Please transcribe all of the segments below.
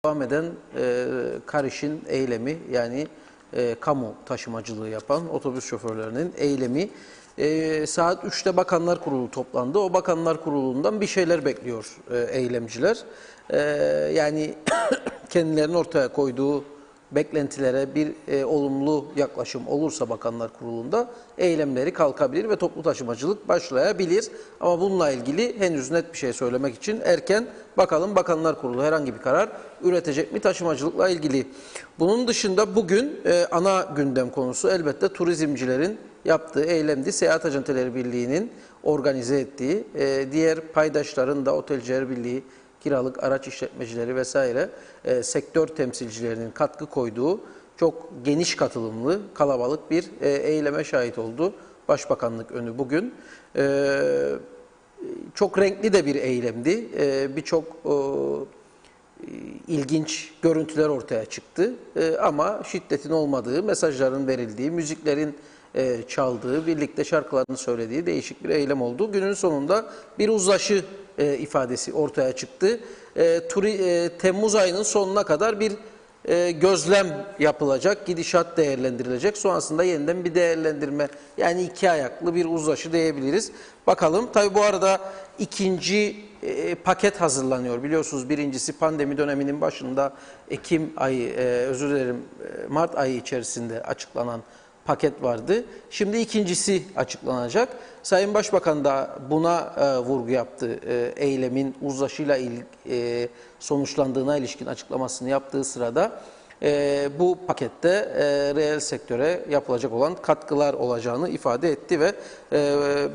Devam eden Kariş'in eylemi, yani kamu taşımacılığı yapan otobüs şoförlerinin eylemi. Saat 3'te Bakanlar Kurulu toplandı. O Bakanlar Kurulu'ndan bir şeyler bekliyor eylemciler. Yani kendilerinin ortaya koyduğu beklentilere bir olumlu yaklaşım olursa Bakanlar Kurulu'nda eylemleri kalkabilir ve toplu taşımacılık başlayabilir. Ama bununla ilgili henüz net bir şey söylemek için erken. Bakalım Bakanlar Kurulu herhangi bir karar üretecek mi taşımacılıkla ilgili. Bunun dışında bugün ana gündem konusu elbette turizmcilerin yaptığı eylemdi. Seyahat Acenteleri Birliği'nin organize ettiği, diğer paydaşların da Otelciler Birliği, kiralık araç işletmecileri vesaire sektör temsilcilerinin katkı koyduğu çok geniş katılımlı, kalabalık bir eyleme şahit oldu Başbakanlık önü bugün. Çok renkli de bir eylemdi. Birçok ilginç görüntüler ortaya çıktı. Ama şiddetin olmadığı, mesajların verildiği, müziklerin çaldığı, birlikte şarkılarını söylediği değişik bir eylem oldu. Günün sonunda bir uzlaşı ifadesi ortaya çıktı. Temmuz ayının sonuna kadar bir gözlem yapılacak, gidişat değerlendirilecek. Sonrasında yeniden bir değerlendirme, yani iki ayaklı bir uzlaşı diyebiliriz. Bakalım. Tabii bu arada ikinci paket hazırlanıyor. Biliyorsunuz birincisi pandemi döneminin başında Ekim ayı, Mart ayı içerisinde açıklanan paket vardı. Şimdi ikincisi açıklanacak. Sayın Başbakan da buna vurgu yaptı. Eylemin uzlaşıyla sonuçlandığına ilişkin açıklamasını yaptığı sırada bu pakette reel sektöre yapılacak olan katkılar olacağını ifade etti ve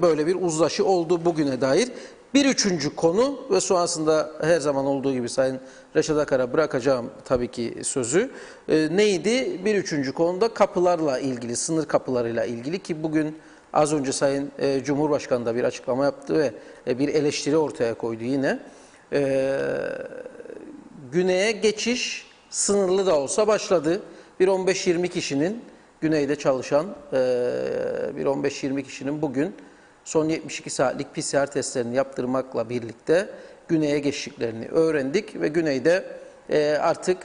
böyle bir uzlaşı oldu bugüne dair. Bir üçüncü konu ve sonrasında her zaman olduğu gibi Sayın Reşat Akar'a bırakacağım tabii ki sözü. Neydi? Bir üçüncü konuda kapılarla ilgili, sınır kapılarıyla ilgili ki bugün az önce Sayın Cumhurbaşkanı da bir açıklama yaptı ve bir eleştiri ortaya koydu yine. Güney'e geçiş sınırlı da olsa başladı. Bir 15-20 kişinin güneyde çalışan bir 15-20 kişinin bugün son 72 saatlik PCR testlerini yaptırmakla birlikte güneye geçtiklerini öğrendik ve güneyde artık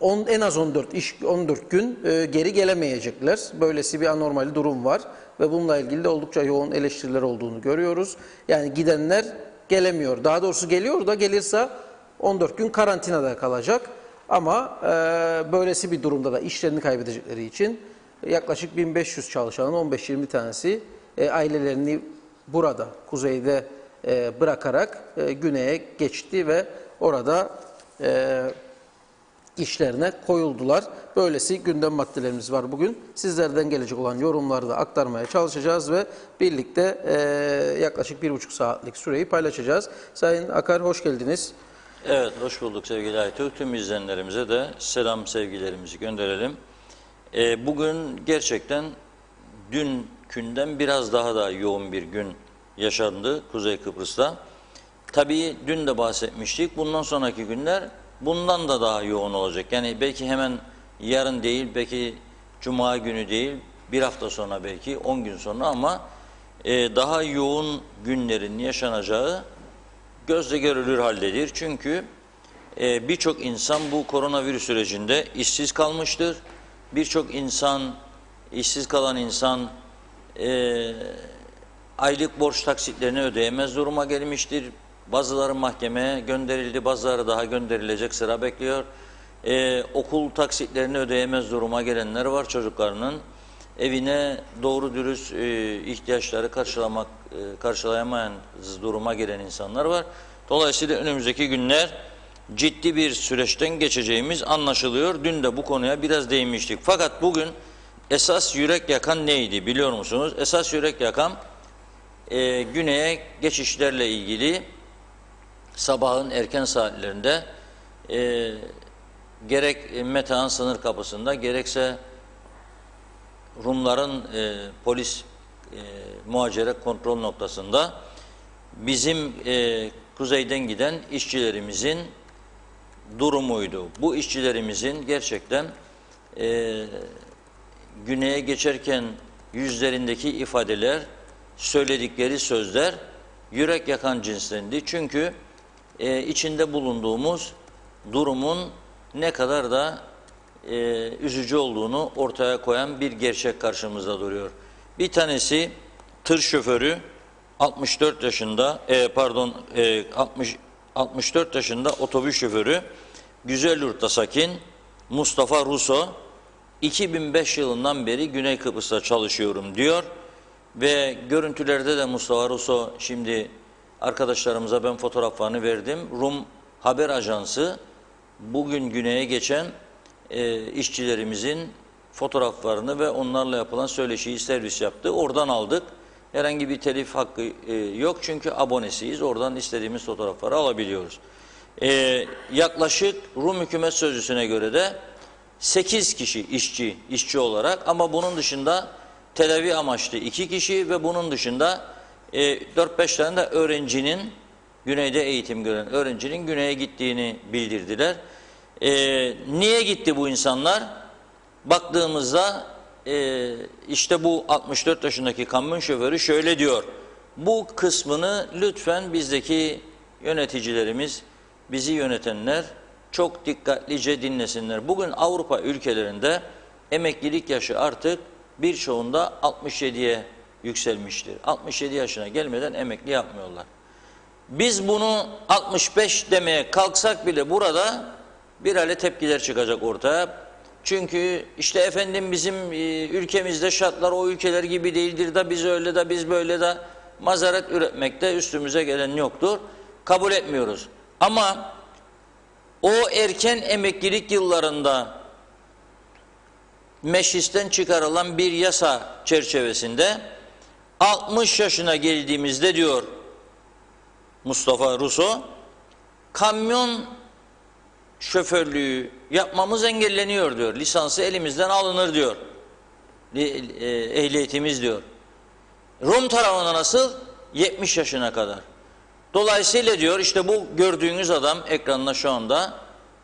en az 14 gün geri gelemeyecekler. Böylesi bir anormal durum var ve bununla ilgili de oldukça yoğun eleştiriler olduğunu görüyoruz. Yani gidenler gelemiyor. Daha doğrusu geliyor da gelirse 14 gün karantinada kalacak. Ama böylesi bir durumda da işlerini kaybedecekleri için yaklaşık 1500 çalışanın 15-20 tanesi ailelerini burada, kuzeyde bırakarak güneye geçti ve orada işlerine koyuldular. Böylesi gündem maddelerimiz var bugün. Sizlerden gelecek olan yorumları da aktarmaya çalışacağız ve birlikte yaklaşık 1,5 saatlik süreyi paylaşacağız. Sayın Akar, hoş geldiniz. Evet, hoş bulduk sevgili Aytürk. Tüm izleyenlerimize de selam, sevgilerimizi gönderelim. Bugün gerçekten dünkünden biraz daha da yoğun bir gün yaşandı Kuzey Kıbrıs'ta. Tabii dün de bahsetmiştik. Bundan sonraki günler bundan da daha yoğun olacak. Yani belki hemen yarın değil, belki Cuma günü değil, bir hafta sonra belki 10 gün sonra ama daha yoğun günlerin yaşanacağı gözle görülür haldedir. Çünkü birçok insan bu koronavirüs sürecinde işsiz kalmıştır. Birçok insan, işsiz kalan insan aylık borç taksitlerini ödeyemez duruma gelmiştir. Bazıları mahkemeye gönderildi, bazıları daha gönderilecek, sıra bekliyor. Okul taksitlerini ödeyemez duruma gelenler var, çocuklarının evine doğru dürüst ihtiyaçları karşılayamayan duruma gelen insanlar var. Dolayısıyla önümüzdeki günler ciddi bir süreçten geçeceğimiz anlaşılıyor. Dün de bu konuya biraz değinmiştik. Fakat bugün esas yürek yakan neydi biliyor musunuz? Esas yürek yakan güneye geçişlerle ilgili sabahın erken saatlerinde gerek Metehan sınır kapısında gerekse Rumların polis muhacere kontrol noktasında bizim kuzeyden giden işçilerimizin durumuydu. Bu işçilerimizin gerçekten güneye geçerken yüzlerindeki ifadeler, söyledikleri sözler yürek yakan cinstendi. Çünkü içinde bulunduğumuz durumun ne kadar da üzücü olduğunu ortaya koyan bir gerçek karşımızda duruyor. Bir tanesi tır şoförü 64 yaşında 64 yaşında otobüs şoförü Güzelyurt'ta sakin Mustafa Ruso 2005 yılından beri Güney Kıbrıs'ta çalışıyorum diyor ve görüntülerde de Mustafa Ruso, şimdi arkadaşlarımıza ben fotoğraflarını verdim. Rum haber ajansı bugün güneye geçen işçilerimizin fotoğraflarını ve onlarla yapılan söyleşiyi servis yaptı. Oradan aldık. Herhangi bir telif hakkı yok çünkü abonesiyiz. Oradan istediğimiz fotoğrafları alabiliyoruz. Yaklaşık Rum hükümet sözcüsüne göre de 8 kişi işçi olarak, ama bunun dışında tedavi amaçlı 2 kişi ve bunun dışında 4-5 tane de öğrencinin, güneyde eğitim gören öğrencinin güneye gittiğini bildirdiler. Niye gitti bu insanlar? Baktığımızda işte bu 64 yaşındaki kamyon şoförü şöyle diyor. Bu kısmını lütfen bizdeki yöneticilerimiz, bizi yönetenler çok dikkatlice dinlesinler. Bugün Avrupa ülkelerinde emeklilik yaşı artık birçoğunda 67'ye yükselmiştir. 67 yaşına gelmeden emekli yapmıyorlar. Biz bunu 65 demeye kalksak bile burada bir hale tepkiler çıkacak ortaya. Çünkü işte efendim bizim ülkemizde şartlar o ülkeler gibi değildir da biz öyle de biz böyle de mazeret üretmekte üstümüze gelen yoktur. Kabul etmiyoruz. Ama o erken emeklilik yıllarında meclisten çıkarılan bir yasa çerçevesinde 60 yaşına geldiğimizde diyor Mustafa Ruso, kamyon şoförlüğü yapmamız engelleniyor diyor. Lisansı elimizden alınır diyor. Ehliyetimiz diyor. Rum tarafına nasıl? 70 yaşına kadar. Dolayısıyla diyor işte bu gördüğünüz adam ekranda şu anda,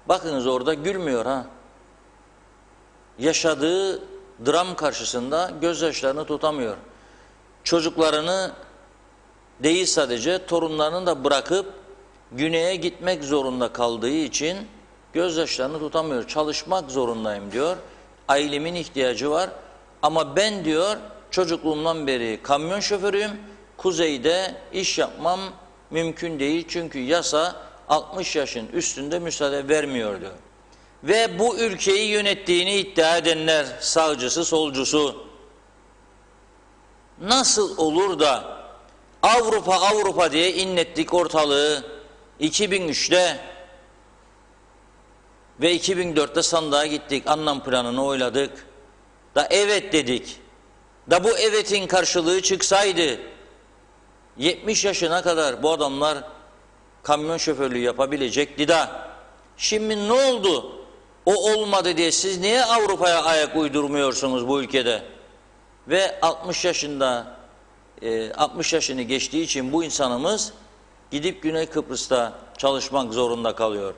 bakınız orada gülmüyor ha. Yaşadığı dram karşısında gözyaşlarını tutamıyor. Çocuklarını değil sadece torunlarını da bırakıp güneye gitmek zorunda kaldığı için gözyaşlarını tutamıyor. Çalışmak zorundayım diyor. Ailemin ihtiyacı var ama ben diyor çocukluğumdan beri kamyon şoförüyüm. Kuzeyde iş yapmam mümkün değil çünkü yasa 60 yaşın üstünde müsaade vermiyor diyor. Ve bu ülkeyi yönettiğini iddia edenler, sağcısı, solcusu, nasıl olur da Avrupa diye inlettik ortalığı 2003'te ve 2004'te sandığa gittik, anlam planını oyladık. Da evet dedik. Da bu evetin karşılığı çıksaydı 70 yaşına kadar bu adamlar kamyon şoförlüğü yapabilecekti da şimdi ne oldu? O olmadı diye siz niye Avrupa'ya ayak uydurmuyorsunuz bu ülkede? Ve 60 yaşını geçtiği için bu insanımız gidip Güney Kıbrıs'ta çalışmak zorunda kalıyor.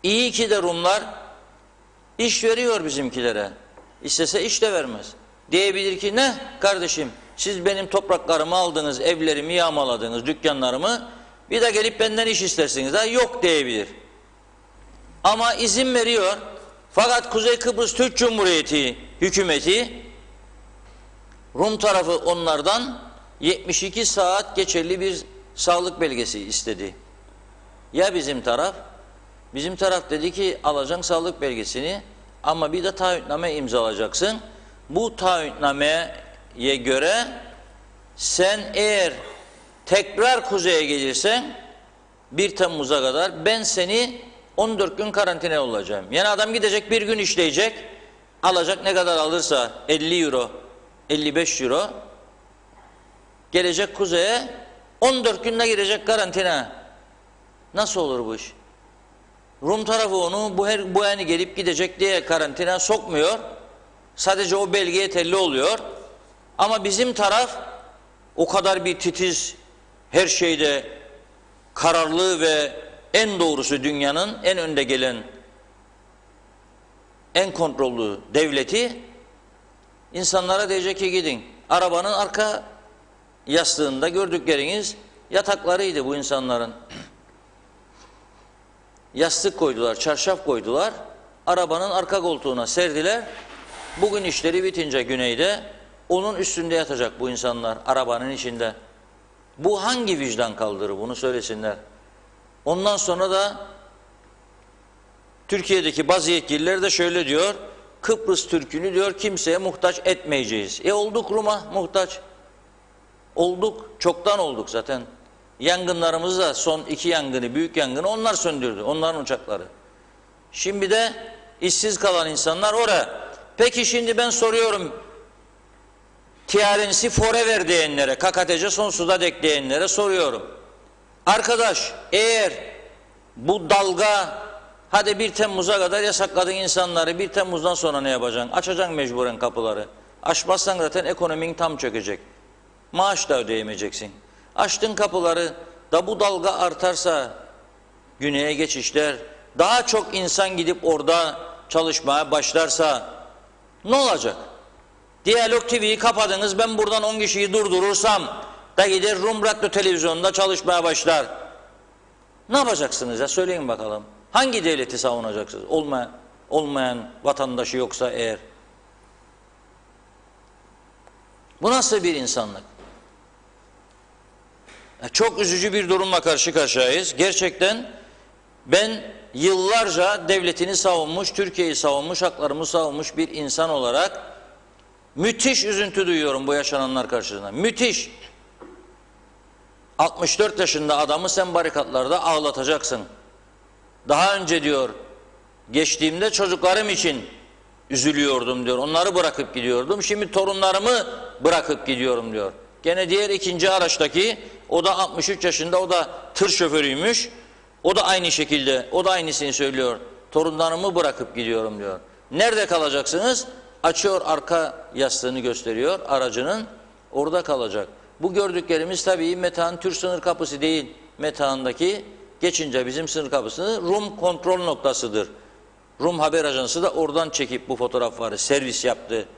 İyi ki de Rumlar iş veriyor bizimkilere. İstese iş de vermez. Diyebilir ki ne kardeşim siz benim topraklarımı aldınız, evlerimi yağmaladınız, dükkanlarımı, bir de gelip benden iş istersiniz. Da yok diyebilir. Ama izin veriyor. Fakat Kuzey Kıbrıs Türk Cumhuriyeti hükümeti, Rum tarafı onlardan 72 saat geçerli bir sağlık belgesi istedi. Ya bizim taraf? Bizim taraf dedi ki alacaksın sağlık belgesini ama bir de taahhütname imzalayacaksın. Bu taahhütnameye göre sen eğer tekrar kuzeye gelirsen 1 Temmuz'a kadar ben seni 14 gün karantinaya olacağım. Yani adam gidecek bir gün işleyecek, alacak ne kadar alırsa 50 euro, 55 euro, gelecek kuzeye 14 günde girecek karantina. Nasıl olur bu iş? Rum tarafı onu bu yani gelip gidecek diye karantina sokmuyor. Sadece o belgeye telli oluyor. Ama bizim taraf o kadar bir titiz, her şeyde kararlı ve en doğrusu dünyanın en önde gelen, en kontrollü devleti insanlara diyecek ki gidin. Arabanın arka yastığında gördükleriniz yataklarıydı bu insanların. Yastık koydular, çarşaf koydular. arabanın arka koltuğuna serdiler. Bugün işleri bitince güneyde onun üstünde yatacak bu insanlar arabanın içinde. Bu hangi vicdan kaldırır bunu söylesinler. Ondan sonra da Türkiye'deki bazı yetkililer de şöyle diyor. Kıbrıs Türk'ünü diyor kimseye muhtaç etmeyeceğiz. Olduk Rum'a muhtaç. Olduk. Çoktan olduk zaten. Yangınlarımız da son 2 yangını, büyük yangını onlar söndürdü. Onların uçakları. Şimdi de işsiz kalan insanlar oraya. Peki şimdi ben soruyorum. TRNC forever diyenlere, KKTC sonsuza dek diyenlere soruyorum. Arkadaş eğer bu dalga hadi 1 Temmuz'a kadar yasakladın insanları, 1 Temmuz'dan sonra ne yapacaksın? Açacaksın mecburen kapıları. Açmazsan zaten ekonomin tam çökecek. Maaş da ödeyemeyeceksin. Açtın kapıları da bu dalga artarsa güneye geçişler, daha çok insan gidip orada çalışmaya başlarsa ne olacak? Diyalog TV'yi kapadınız, ben buradan 10 kişiyi durdurursam da gider Rum Radyo Televizyonu'nda çalışmaya başlar. Ne yapacaksınız ya söyleyin bakalım. Hangi devleti savunacaksınız? Olmayan vatandaşı yoksa eğer. Bu nasıl bir insanlık? Çok üzücü bir durumla karşı karşıyayız. Gerçekten ben yıllarca devletini savunmuş, Türkiye'yi savunmuş, haklarımı savunmuş bir insan olarak müthiş üzüntü duyuyorum bu yaşananlar karşısında. Müthiş. 64 yaşında adamı sen barikatlarda ağlatacaksın. Daha önce diyor, geçtiğimde çocuklarım için üzülüyordum diyor. Onları bırakıp gidiyordum. Şimdi torunlarımı bırakıp gidiyorum diyor. Gene diğer ikinci araçtaki, o da 63 yaşında, o da tır şoförüymüş. O da aynı şekilde, o da aynısını söylüyor. Torunlarımı bırakıp gidiyorum diyor. Nerede kalacaksınız? Açıyor arka yastığını gösteriyor aracının. Orada kalacak. Bu gördüklerimiz tabii Metehan Türk sınır kapısı değil. Metehan'daki geçince bizim sınır kapısını Rum kontrol noktasıdır. Rum haber ajansı da oradan çekip bu fotoğrafları servis yaptı.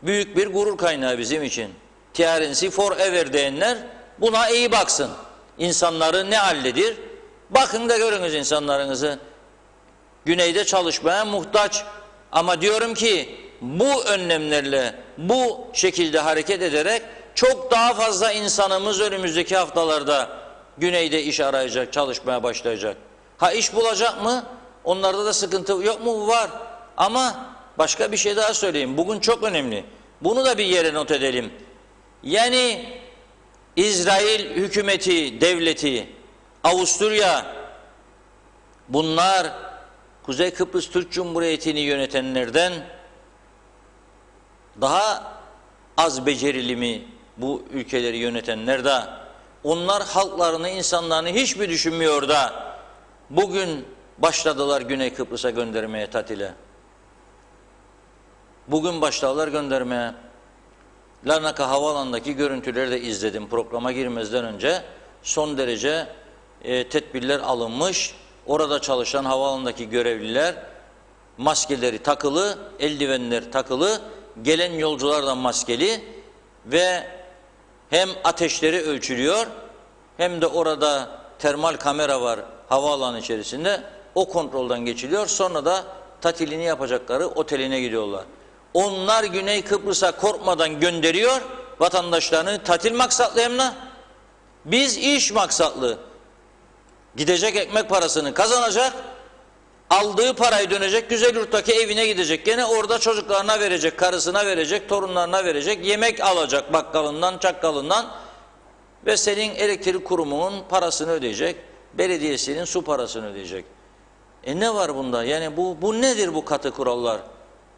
Büyük bir gurur kaynağı bizim için. TRNC forever diyenler buna iyi baksın. İnsanları ne halledir? Bakın da görünüz insanlarınızı. Güneyde çalışmaya muhtaç. Ama diyorum ki bu önlemlerle, bu şekilde hareket ederek çok daha fazla insanımız önümüzdeki haftalarda güneyde iş arayacak, çalışmaya başlayacak. Ha iş bulacak mı? Onlarda da sıkıntı yok mu? Var. Ama başka bir şey daha söyleyeyim. Bugün çok önemli. Bunu da bir yere not edelim. Yani İsrail hükümeti, devleti, Avusturya, bunlar Kuzey Kıbrıs Türk Cumhuriyeti'ni yönetenlerden daha az becerili mi bu ülkeleri yönetenler de? Onlar halklarını, insanlarını hiç mi düşünmüyor da bugün başladılar Güney Kıbrıs'a göndermeye, tatile. Bugün başladılar göndermeye. Larnaka Havaalanı'ndaki görüntüleri de izledim programa girmezden önce. Son derece tedbirler alınmış. Orada çalışan havaalanındaki görevliler maskeleri takılı, eldivenler takılı, gelen yolcular da maskeli ve hem ateşleri ölçülüyor hem de orada termal kamera var havaalanı içerisinde. O kontrolden geçiliyor. Sonra da tatilini yapacakları oteline gidiyorlar. Onlar Güney Kıbrıs'a korkmadan gönderiyor vatandaşlarını tatil maksatlı emlak. Biz iş maksatlı. Gidecek ekmek parasını kazanacak, aldığı parayı dönecek, güzel yurttaki evine gidecek. Gene orada çocuklarına verecek, karısına verecek, torunlarına verecek, yemek alacak bakkalından, çakkalından ve senin elektrik kurumunun parasını ödeyecek, belediyesinin su parasını ödeyecek. Ne var bunda? Yani bu nedir bu katı kurallar?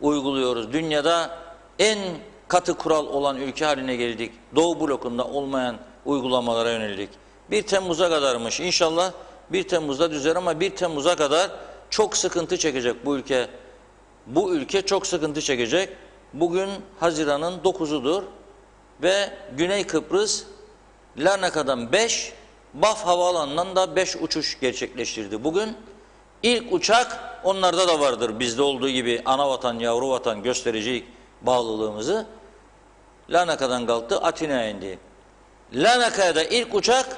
Uyguluyoruz. Dünyada en katı kural olan ülke haline geldik. Doğu blokunda olmayan uygulamalara yönelik. 1 Temmuz'a kadarmış. İnşallah 1 Temmuz'da düzer ama 1 Temmuz'a kadar çok sıkıntı çekecek bu ülke. Bu ülke çok sıkıntı çekecek. Bugün Haziran'ın 9'udur ve Güney Kıbrıs Larnaka'dan 5, Baf Havaalanı'ndan da 5 uçuş gerçekleştirdi. Bugün ilk uçak onlarda da vardır. Bizde olduğu gibi ana vatan, yavru vatan göstereceğiz bağlılığımızı. Larnaka'dan kalktı, Atina'ya indi. Larnaka'ya da ilk uçak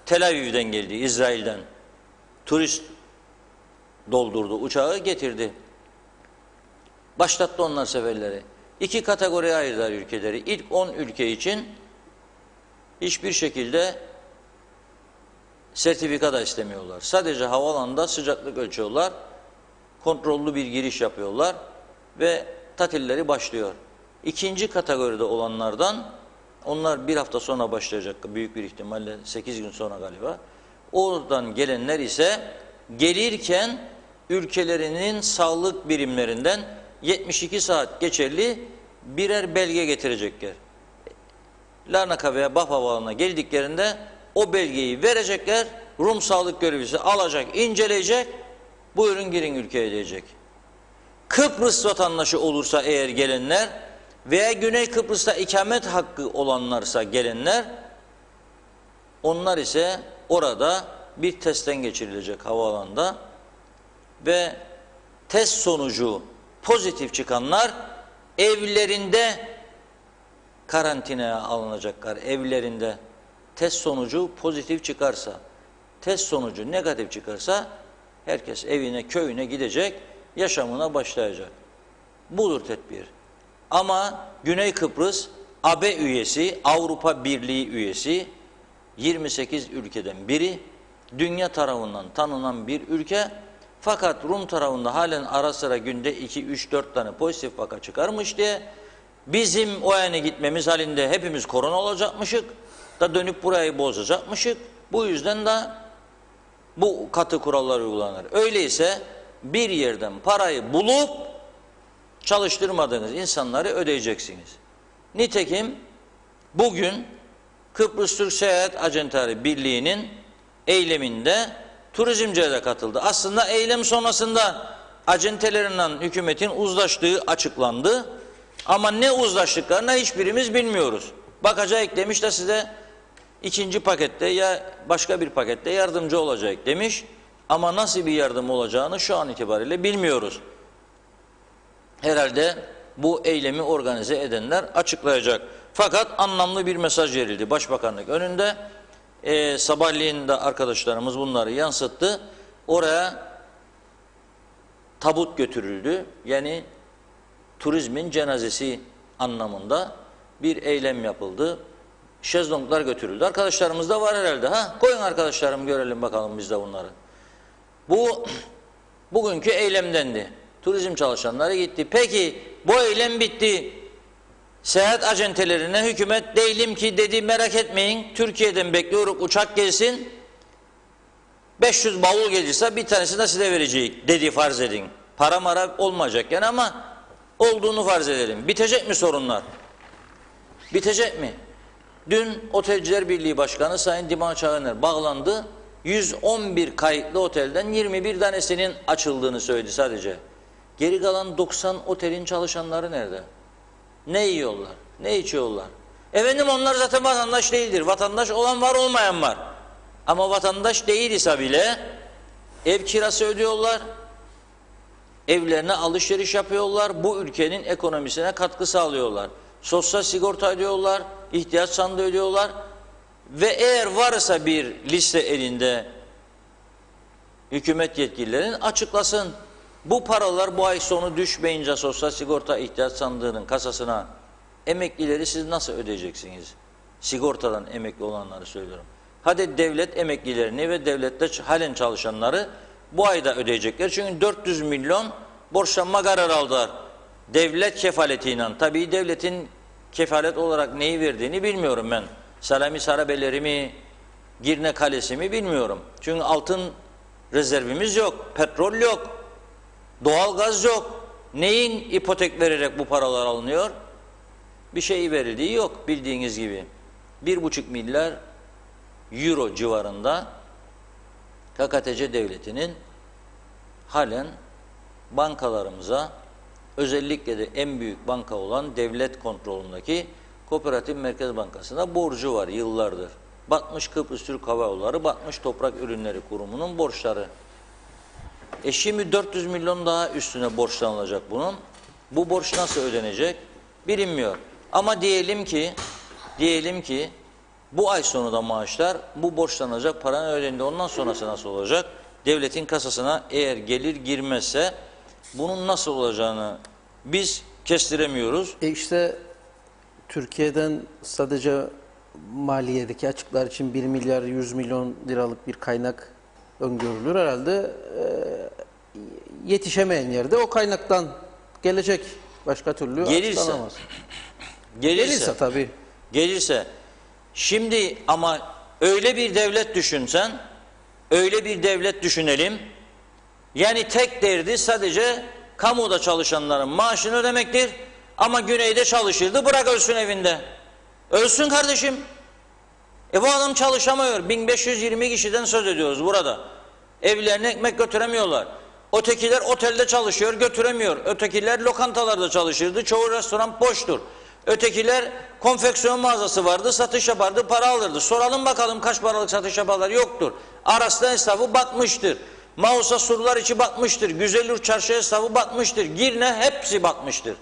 Tel Aviv'den geldi, İsrail'den. Turist doldurdu, uçağı getirdi. Başlattı onlar seferleri. 2 kategoriye ayırdılar ülkeleri. İlk 10 ülke için hiçbir şekilde sertifika da istemiyorlar. Sadece havaalanında sıcaklık ölçüyorlar. Kontrollü bir giriş yapıyorlar ve tatilleri başlıyor. İkinci kategoride olanlardan, onlar bir hafta sonra başlayacak büyük bir ihtimalle, 8 gün sonra galiba. Oradan gelenler ise gelirken ülkelerinin sağlık birimlerinden 72 saat geçerli birer belge getirecekler. Larnaka veya Baf Havaalanı'na geldiklerinde o belgeyi verecekler. Rum sağlık görevlisi alacak, inceleyecek, buyurun girin ülkeye diyecek. Kıbrıs vatandaşı olursa eğer gelenler veya Güney Kıbrıs'ta ikamet hakkı olanlarsa gelenler, onlar ise orada bir testten geçirilecek havaalanında ve test sonucu pozitif çıkanlar evlerinde karantinaya alınacaklar. Evlerinde test sonucu pozitif çıkarsa, test sonucu negatif çıkarsa herkes evine, köyüne gidecek, yaşamına başlayacak. Budur tedbir. Ama Güney Kıbrıs AB üyesi, Avrupa Birliği üyesi, 28 ülkeden biri, dünya tarafından tanınan bir ülke. Fakat Rum tarafında halen ara sıra günde 2, 3, 4 tane pozitif vaka çıkarmış diye bizim o yana gitmemiz halinde hepimiz korona olacakmışık da dönüp burayı bozacakmışık. Bu yüzden de bu katı kurallar uygulanır. Öyleyse bir yerden parayı bulup çalıştırmadığınız insanları ödeyeceksiniz. Nitekim bugün Kıbrıs Türk Seyahat Acenteleri Birliği'nin eyleminde turizmciler de katıldı. Aslında eylem sonrasında acentelerinden hükümetin uzlaştığı açıklandı. Ama ne uzlaştıklarını hiçbirimiz bilmiyoruz. Bakacak demiş de size ikinci pakette ya başka bir pakette yardımcı olacak demiş. Ama nasıl bir yardım olacağını şu an itibariyle bilmiyoruz. Herhalde bu eylemi organize edenler açıklayacak. Fakat anlamlı bir mesaj verildi Başbakanlık önünde. Sabahleyin de arkadaşlarımız bunları yansıttı. Oraya tabut götürüldü. Yani turizmin cenazesi anlamında bir eylem yapıldı. Şezlonglar götürüldü. Arkadaşlarımız da var herhalde. Koyun arkadaşlarım görelim bakalım biz de bunları. Bu bugünkü eylemdendi. Turizm çalışanları gitti. Peki bu eylem bitti. Seyahat acentelerine hükümet değilim ki dedi, merak etmeyin. Türkiye'den bekliyoruz uçak gelsin. 500 bavul gelirse bir tanesini de size verecek dedi, farz edin. Para mara olmayacak yani ama olduğunu farz edelim. Bitecek mi sorunlar? Bitecek mi? Dün Otelciler Birliği Başkanı Sayın Dima Çağıner bağlandı. 111 kayıtlı otelden 21 tanesinin açıldığını söyledi sadece. Geri kalan 90 otelin çalışanları nerede? Ne yiyorlar? Ne içiyorlar? Efendim onlar zaten vatandaş değildir. Vatandaş olan var, olmayan var. Ama vatandaş değilse bile ev kirası ödüyorlar. Evlerine alışveriş yapıyorlar. Bu ülkenin ekonomisine katkı sağlıyorlar. Sosyal sigorta ödüyorlar. İhtiyaç sandığı ödüyorlar. Ve eğer varsa bir liste elinde hükümet yetkililerinin açıklasın. Bu paralar bu ay sonu düşmeyince sosyal sigorta ihtiyaç sandığının kasasına emeklileri siz nasıl ödeyeceksiniz? Sigortadan emekli olanları söylüyorum. Hadi devlet emeklilerini ve devlette halen çalışanları bu ayda ödeyecekler. Çünkü 400 milyon borçlanma kararı aldılar. Devlet kefaletiyle. Tabii devletin kefalet olarak neyi verdiğini bilmiyorum ben. Selami Sarabelleri mi, Girne Kalesi mi bilmiyorum. Çünkü altın rezervimiz yok, petrol yok, doğalgaz yok. Neyin ipotek vererek bu paralar alınıyor? Bir şey verildiği yok bildiğiniz gibi. 1,5 milyar euro civarında KKTC devletinin halen bankalarımıza, özellikle de en büyük banka olan devlet kontrolündeki Kooperatif Merkez Bankası'na borcu var yıllardır. Batmış Kıbrıs Türk Hava Yolları, batmış Toprak Ürünleri Kurumu'nun borçları. Şimdi 400 milyon daha üstüne borçlanılacak bunun. Bu borç nasıl ödenecek? Bilinmiyor. Ama diyelim ki bu ay sonu da maaşlar bu borçlanacak paranın ödendi. Ondan sonrası nasıl olacak? devletin kasasına eğer gelir girmezse bunun nasıl olacağını biz kestiremiyoruz. İşte Türkiye'den sadece maliyedeki açıklar için 1 milyar 100 milyon liralık bir kaynak öngörülür. Herhalde yetişemeyen yerde o kaynaktan gelecek. Başka türlü Gelirse. açıklanamaz. Gelirse. Gelirse tabii. Gelirse. Şimdi ama öyle bir devlet düşünsen, öyle bir devlet düşünelim. Yani tek derdi sadece kamuda çalışanların maaşını ödemektir. Ama güneyde çalışırdı, bırak ölsün evinde. Ölsün kardeşim. Bu adam çalışamıyor. 1520 kişiden söz ediyoruz burada. Evlerine ekmek götüremiyorlar. Ötekiler otelde çalışıyor, götüremiyor. Ötekiler lokantalarda çalışırdı, çoğu restoran boştur. Ötekiler konfeksiyon mağazası vardı, satış yapardı, para alırdı. Soralım bakalım kaç paralık satış yaparlar, yoktur. Aras'ta esnafı batmıştır. Mausa surlar içi batmıştır. Güzelyurt çarşı esnafı batmıştır. Girne hepsi batmıştır.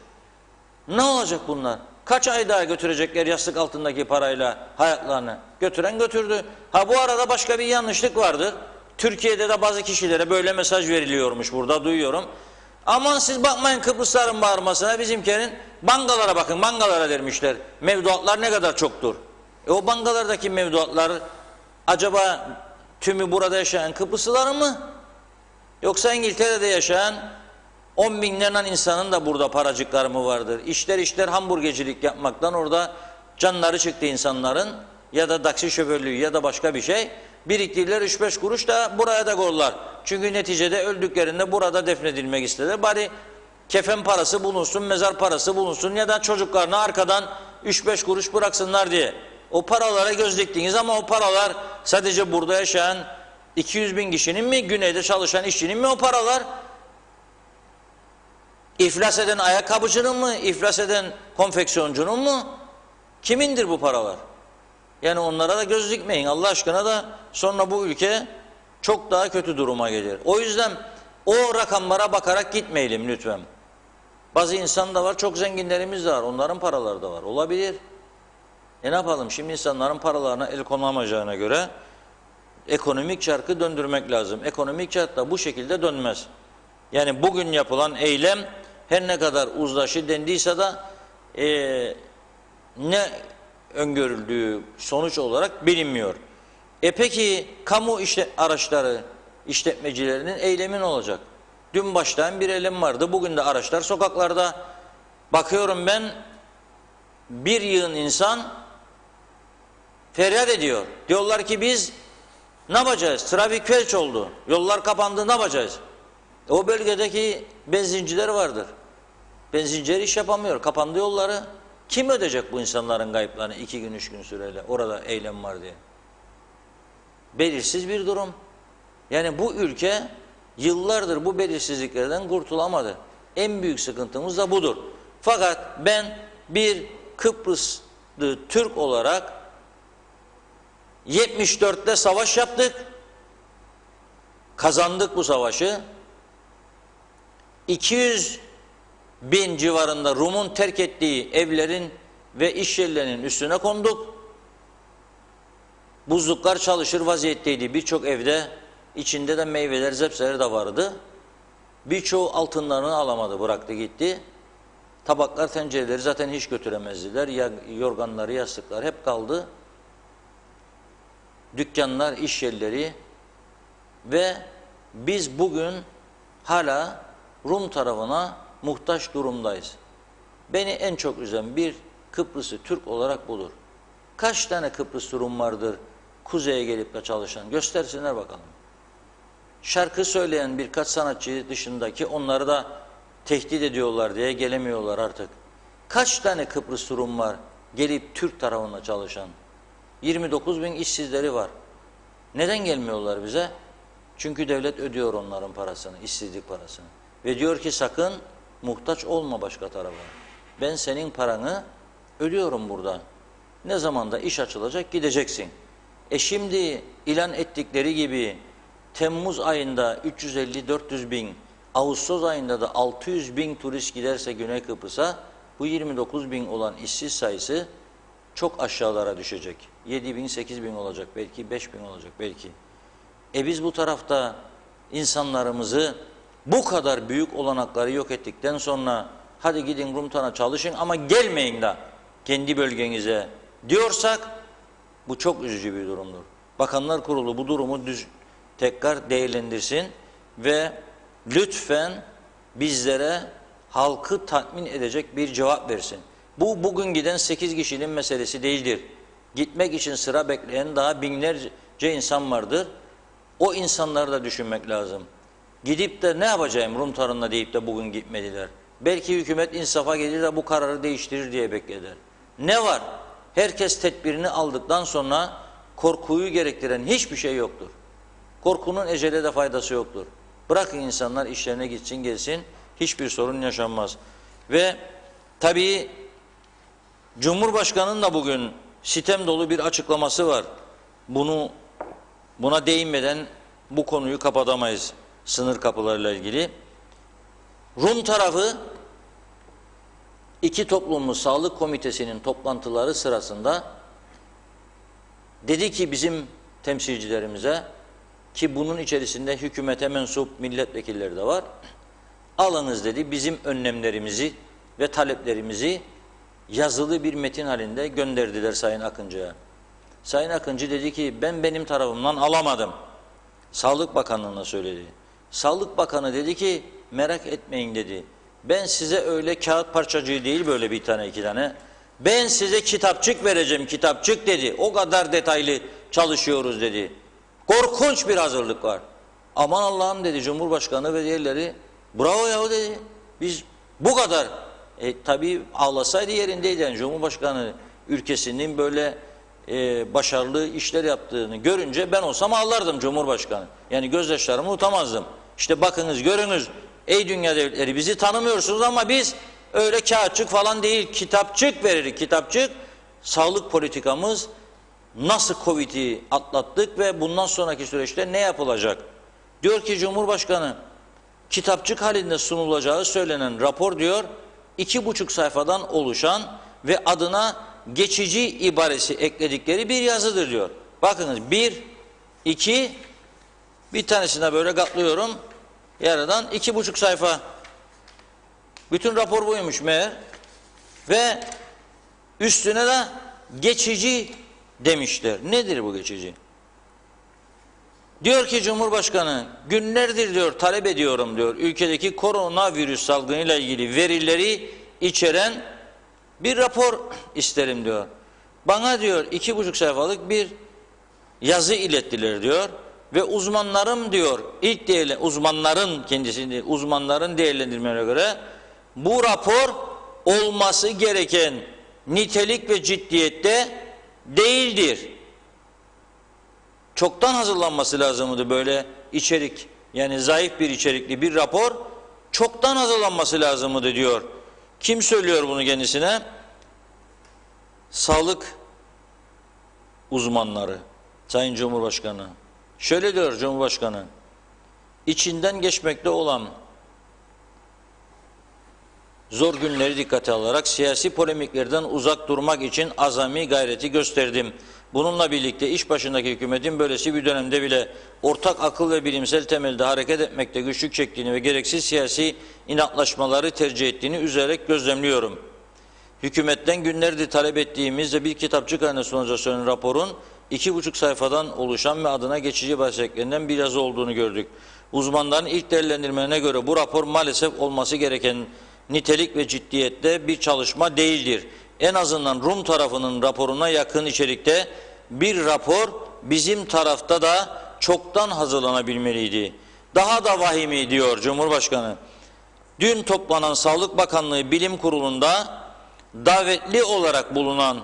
Ne olacak bunlar? Kaç ay daha götürecekler yastık altındaki parayla hayatlarını? Götüren götürdü. Ha bu arada başka bir yanlışlık vardır. Türkiye'de de bazı kişilere böyle mesaj veriliyormuş, burada duyuyorum. Aman siz bakmayın Kıbrısların bağırmasına, bizimkilerin bangalara bakın, bangalara dermişler. Mevduatlar ne kadar çoktur. O bangalardaki mevduatlar acaba tümü burada yaşayan Kıbrıslıların mı? Yoksa İngiltere'de yaşayan 10 binlerden insanın da burada paracıkları mı vardır? İşler hamburgercilik yapmaktan orada canları çıktı insanların, ya da taksi şoförlüğü ya da başka bir şey. Biriktirdiler 3-5 kuruş da buraya da koydular. Çünkü neticede öldüklerinde burada defnedilmek istediler. Bari kefen parası bulunsun, mezar parası bulunsun ya da çocuklarına arkadan 3-5 kuruş bıraksınlar diye. O paralara göz diktiniz ama o paralar sadece burada yaşayan 200 bin kişinin mi, güneyde çalışan işçinin mi o paralar? İflas eden ayakkabıcının mı, iflas eden konfeksiyoncunun mu? Kimindir bu paralar? Yani onlara da göz dikmeyin Allah aşkına, da sonra bu ülke çok daha kötü duruma gelir. O yüzden o rakamlara bakarak gitmeyelim lütfen. Bazı insan da var, çok zenginlerimiz de var, onların paraları da var, olabilir. Ne yapalım şimdi, insanların paralarına el konamayacağına göre ekonomik çarkı döndürmek lazım. Ekonomik çark da bu şekilde dönmez. Yani bugün yapılan eylem her ne kadar uzlaşı dendiyse de ne öngörüldüğü sonuç olarak bilinmiyor. Peki kamu araçları işletmecilerinin eylemi ne olacak? Dün başlayan bir eylem vardı. Bugün de araçlar sokaklarda. Bakıyorum ben, bir yığın insan feryat ediyor. Diyorlar ki biz ne yapacağız? Trafik felç oldu. Yollar kapandı, ne yapacağız? O bölgedeki benzinciler vardır. Benzinciler iş yapamıyor. Kapandı yolları. Kim ödeyecek bu insanların kayıplarını 2 gün 3 gün süreyle? Orada eylem var diye. Belirsiz bir durum. Yani bu ülke yıllardır bu belirsizliklerden kurtulamadı. En büyük sıkıntımız da budur. Fakat ben bir Kıbrıslı Türk olarak 74'te savaş yaptık. Kazandık bu savaşı. 200 bin civarında Rum'un terk ettiği evlerin ve iş yerlerinin üstüne konduk. Buzluklar çalışır vaziyetteydi. Birçok evde içinde de meyveler, zepseler de vardı. Birçoğu altınlarını alamadı, bıraktı gitti. Tabaklar, tencereleri zaten hiç götüremezdiler. Yorganları, yastıklar hep kaldı. Dükkanlar, iş yerleri ve biz bugün hala Rum tarafına muhtaç durumdayız. Beni en çok üzen bir Kıbrıslı Türk olarak budur. Kaç tane Kıbrıslı Rum vardır kuzeye gelip de çalışan? Göstersinler bakalım. Şarkı söyleyen birkaç sanatçı dışındaki, onları da tehdit ediyorlar diye gelemiyorlar artık. Kaç tane Kıbrıslı Rum var gelip Türk tarafına çalışan? 29 bin işsizleri var. Neden gelmiyorlar bize? Çünkü devlet ödüyor onların parasını, işsizlik parasını. Ve diyor ki sakın muhtaç olma başka tarafa. Ben senin paranı ödüyorum burada. Ne zaman da iş açılacak gideceksin. Şimdi ilan ettikleri gibi Temmuz ayında 350-400 bin, Ağustos ayında da 600 bin turist giderse Güney Kıbrıs'a, bu 29 bin olan işsiz sayısı çok aşağılara düşecek. 7 bin, 8 bin olacak belki, 5 bin olacak belki. Biz bu tarafta insanlarımızı bu kadar büyük olanakları yok ettikten sonra hadi gidin Rum'tana çalışın ama gelmeyin de kendi bölgenize diyorsak bu çok üzücü bir durumdur. Bakanlar Kurulu bu durumu tekrar değerlendirsin ve lütfen bizlere halkı tatmin edecek bir cevap versin. Bu bugün giden 8 kişinin meselesi değildir. Gitmek için sıra bekleyen daha binlerce insan vardır. O insanları da düşünmek lazım. Gidip de ne yapacağım Rum tarımına deyip de bugün gitmediler. Belki hükümet insafa gelir de bu kararı değiştirir diye bekleder. Ne var? Herkes tedbirini aldıktan sonra korkuyu gerektiren hiçbir şey yoktur. Korkunun ecele de faydası yoktur. Bırakın insanlar işlerine gitsin gelsin, hiçbir sorun yaşanmaz. Ve tabii Cumhurbaşkanı'nın da bugün sitem dolu bir açıklaması var. Buna değinmeden bu konuyu kapatamayız sınır kapılarıyla ilgili. Rum tarafı İki Toplumlu Sağlık Komitesi'nin toplantıları sırasında dedi ki bizim temsilcilerimize, ki bunun içerisinde hükümete mensup milletvekilleri de var, alınız dedi bizim önlemlerimizi ve taleplerimizi yazılı bir metin halinde gönderdiler Sayın Akıncı'ya. Sayın Akıncı dedi ki ben benim tarafımdan alamadım. Sağlık Bakanlığı'na söyledi. Sağlık Bakanı dedi ki merak etmeyin dedi. Ben size öyle kağıt parçacığı değil böyle bir tane iki tane. Ben size kitapçık vereceğim kitapçık dedi. O kadar detaylı çalışıyoruz dedi. Korkunç bir hazırlık var. Aman Allah'ım dedi Cumhurbaşkanı ve diğerleri. Bravo yahu dedi. Biz bu kadar. Tabii ağlasaydı yerindeydi. Yani Cumhurbaşkanı ülkesinin böyle başarılı işler yaptığını görünce ben olsam ağlardım Cumhurbaşkanı. Yani gözyaşlarımı tutamazdım. İşte bakınız görünüz ey dünya devletleri bizi tanımıyorsunuz ama biz öyle kağıtçık falan değil kitapçık verir kitapçık. Sağlık politikamız nasıl Covid'i atlattık ve bundan sonraki süreçte ne yapılacak? Diyor ki Cumhurbaşkanı kitapçık halinde sunulacağı söylenen rapor diyor 2,5 sayfadan oluşan ve adına geçici ibaresi ekledikleri bir yazıdır diyor. Bakınız 1, 2 bir tanesine böyle katlıyorum yarıdan 2,5 sayfa. Bütün rapor buymuş meğer ve üstüne de geçici demişler. Nedir bu geçici? Diyor ki Cumhurbaşkanı günlerdir diyor talep ediyorum diyor ülkedeki koronavirüs salgınıyla ilgili verileri içeren bir rapor isterim diyor. Bana diyor 2,5 sayfalık bir yazı ilettiler diyor ve uzmanlarım diyor uzmanların değerlendirmelerine göre bu rapor olması gereken nitelik ve ciddiyette değildir. Çoktan hazırlanması lazımdı böyle içerik yani zayıf bir içerikli bir rapor çoktan hazırlanması lazımdı diyor. Kim söylüyor bunu kendisine? Sağlık uzmanları. Sayın Cumhurbaşkanı. Şöyle diyor Cumhurbaşkanı. İçinden geçmekte olan zor günleri dikkate alarak siyasi polemiklerden uzak durmak için azami gayreti gösterdim. Bununla birlikte iş başındaki hükümetin böylesi bir dönemde bile ortak akıl ve bilimsel temelde hareket etmekte güçlük çektiğini ve gereksiz siyasi inatlaşmaları tercih ettiğini üzerek gözlemliyorum. Hükümetten günlerdir talep ettiğimiz ve bir kitapçık haline sunacağı söylenen raporun 2,5 sayfadan oluşan ve adına geçici başlıklarından bir yazı olduğunu gördük. Uzmanların ilk değerlendirmelerine göre bu rapor maalesef olması gereken nitelik ve ciddiyette bir çalışma değildir. En azından Rum tarafının raporuna yakın içerikte bir rapor bizim tarafta da çoktan hazırlanabilmeliydi. Daha da vahimi diyor Cumhurbaşkanı. Dün toplanan Sağlık Bakanlığı Bilim Kurulu'nda davetli olarak bulunan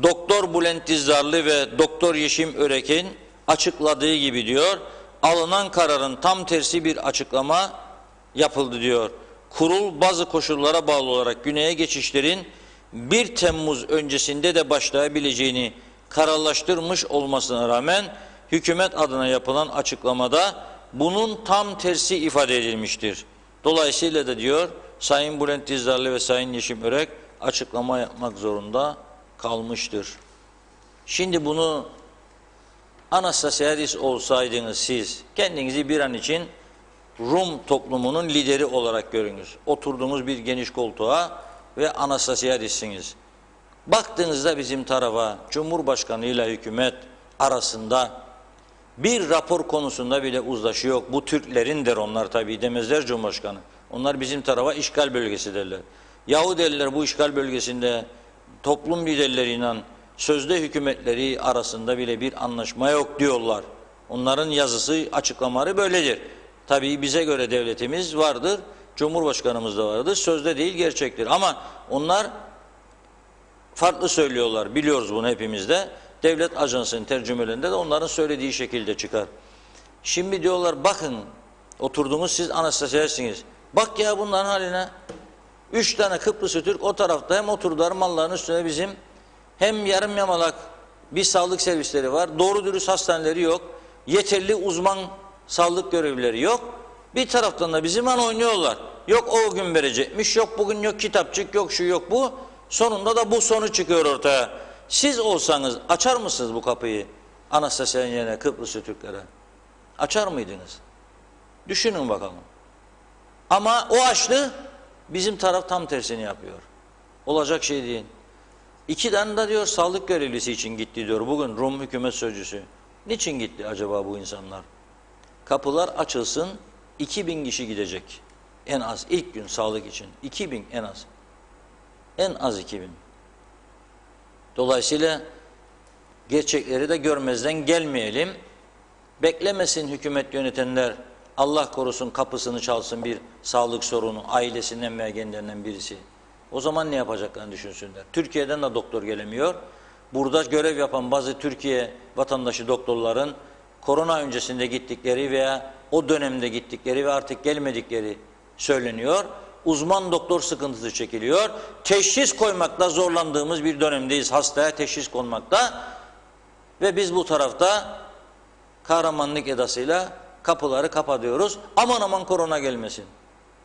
Doktor Bülent Dizdarlı ve Doktor Yeşim Örek'in açıkladığı gibi diyor, alınan kararın tam tersi bir açıklama yapıldı diyor. Kurul bazı koşullara bağlı olarak güneye geçişlerin 1 Temmuz öncesinde de başlayabileceğini kararlaştırmış olmasına rağmen hükümet adına yapılan açıklamada bunun tam tersi ifade edilmiştir. Dolayısıyla da diyor Sayın Bülent Dizdarlı ve Sayın Yeşim Örek açıklama yapmak zorunda kalmıştır. Şimdi bunu Anastasiadis olsaydınız siz kendinizi bir an için Rum toplumunun lideri olarak görünüz. Oturduğunuz bir geniş koltuğa ve Anastasiadis'siniz. Baktığınızda bizim tarafa Cumhurbaşkanı ile hükümet arasında bir rapor konusunda bile uzlaşı yok. Bu Türklerin der onlar tabii demezler Cumhurbaşkanı. Onlar bizim tarafa işgal bölgesi derler. Yahu derler bu işgal bölgesinde toplum liderleriyle sözde hükümetleri arasında bile bir anlaşma yok diyorlar. Onların yazısı, açıklamaları böyledir. Tabii bize göre devletimiz vardır, Cumhurbaşkanımız da vardır. Sözde değil gerçektir. Ama onlar farklı söylüyorlar. Biliyoruz bunu hepimiz de. Devlet ajansının tercümelerinde de onların söylediği şekilde çıkar. Şimdi diyorlar bakın oturdunuz siz Anastasiadis'siniz. Bak ya bunların haline. 3 tane Kıbrıslı Türk o tarafta hem oturdular malların üstüne bizim hem yarım yamalak bir sağlık servisleri var. Doğru dürüst hastaneleri yok. Yeterli uzman sağlık görevlileri yok. Bir taraftan da bizim an oynuyorlar. Yok o gün verecekmiş, yok bugün yok kitapçık, yok şu yok bu. Sonunda da bu sonuç çıkıyor ortaya. Siz olsanız açar mısınız bu kapıyı Anastasia'nın yerine Kıbrıslı Türklere? Açar mıydınız? Düşünün bakalım. Ama o açtı, bizim taraf tam tersini yapıyor. Olacak şey değil. 2 tane de diyor sağlık görevlisi için gitti diyor bugün Rum hükümet sözcüsü. Niçin gitti acaba bu insanlar? Kapılar açılsın 2000 kişi gidecek. En az ilk gün sağlık için. 2000 en az. En az 2000. Dolayısıyla gerçekleri de görmezden gelmeyelim. Beklemesin hükümet yönetenler Allah korusun kapısını çalsın bir sağlık sorunu ailesinden veya kendilerinden birisi. O zaman ne yapacaklarını düşünsünler. Türkiye'den de doktor gelemiyor. Burada görev yapan bazı Türkiye vatandaşı doktorların korona öncesinde gittikleri veya o dönemde gittikleri ve artık gelmedikleri söyleniyor. Uzman doktor sıkıntısı çekiliyor. Teşhis koymakta zorlandığımız bir dönemdeyiz. Hastaya teşhis konmakta. Ve biz bu tarafta kahramanlık edasıyla kapıları kapatıyoruz. Aman aman korona gelmesin.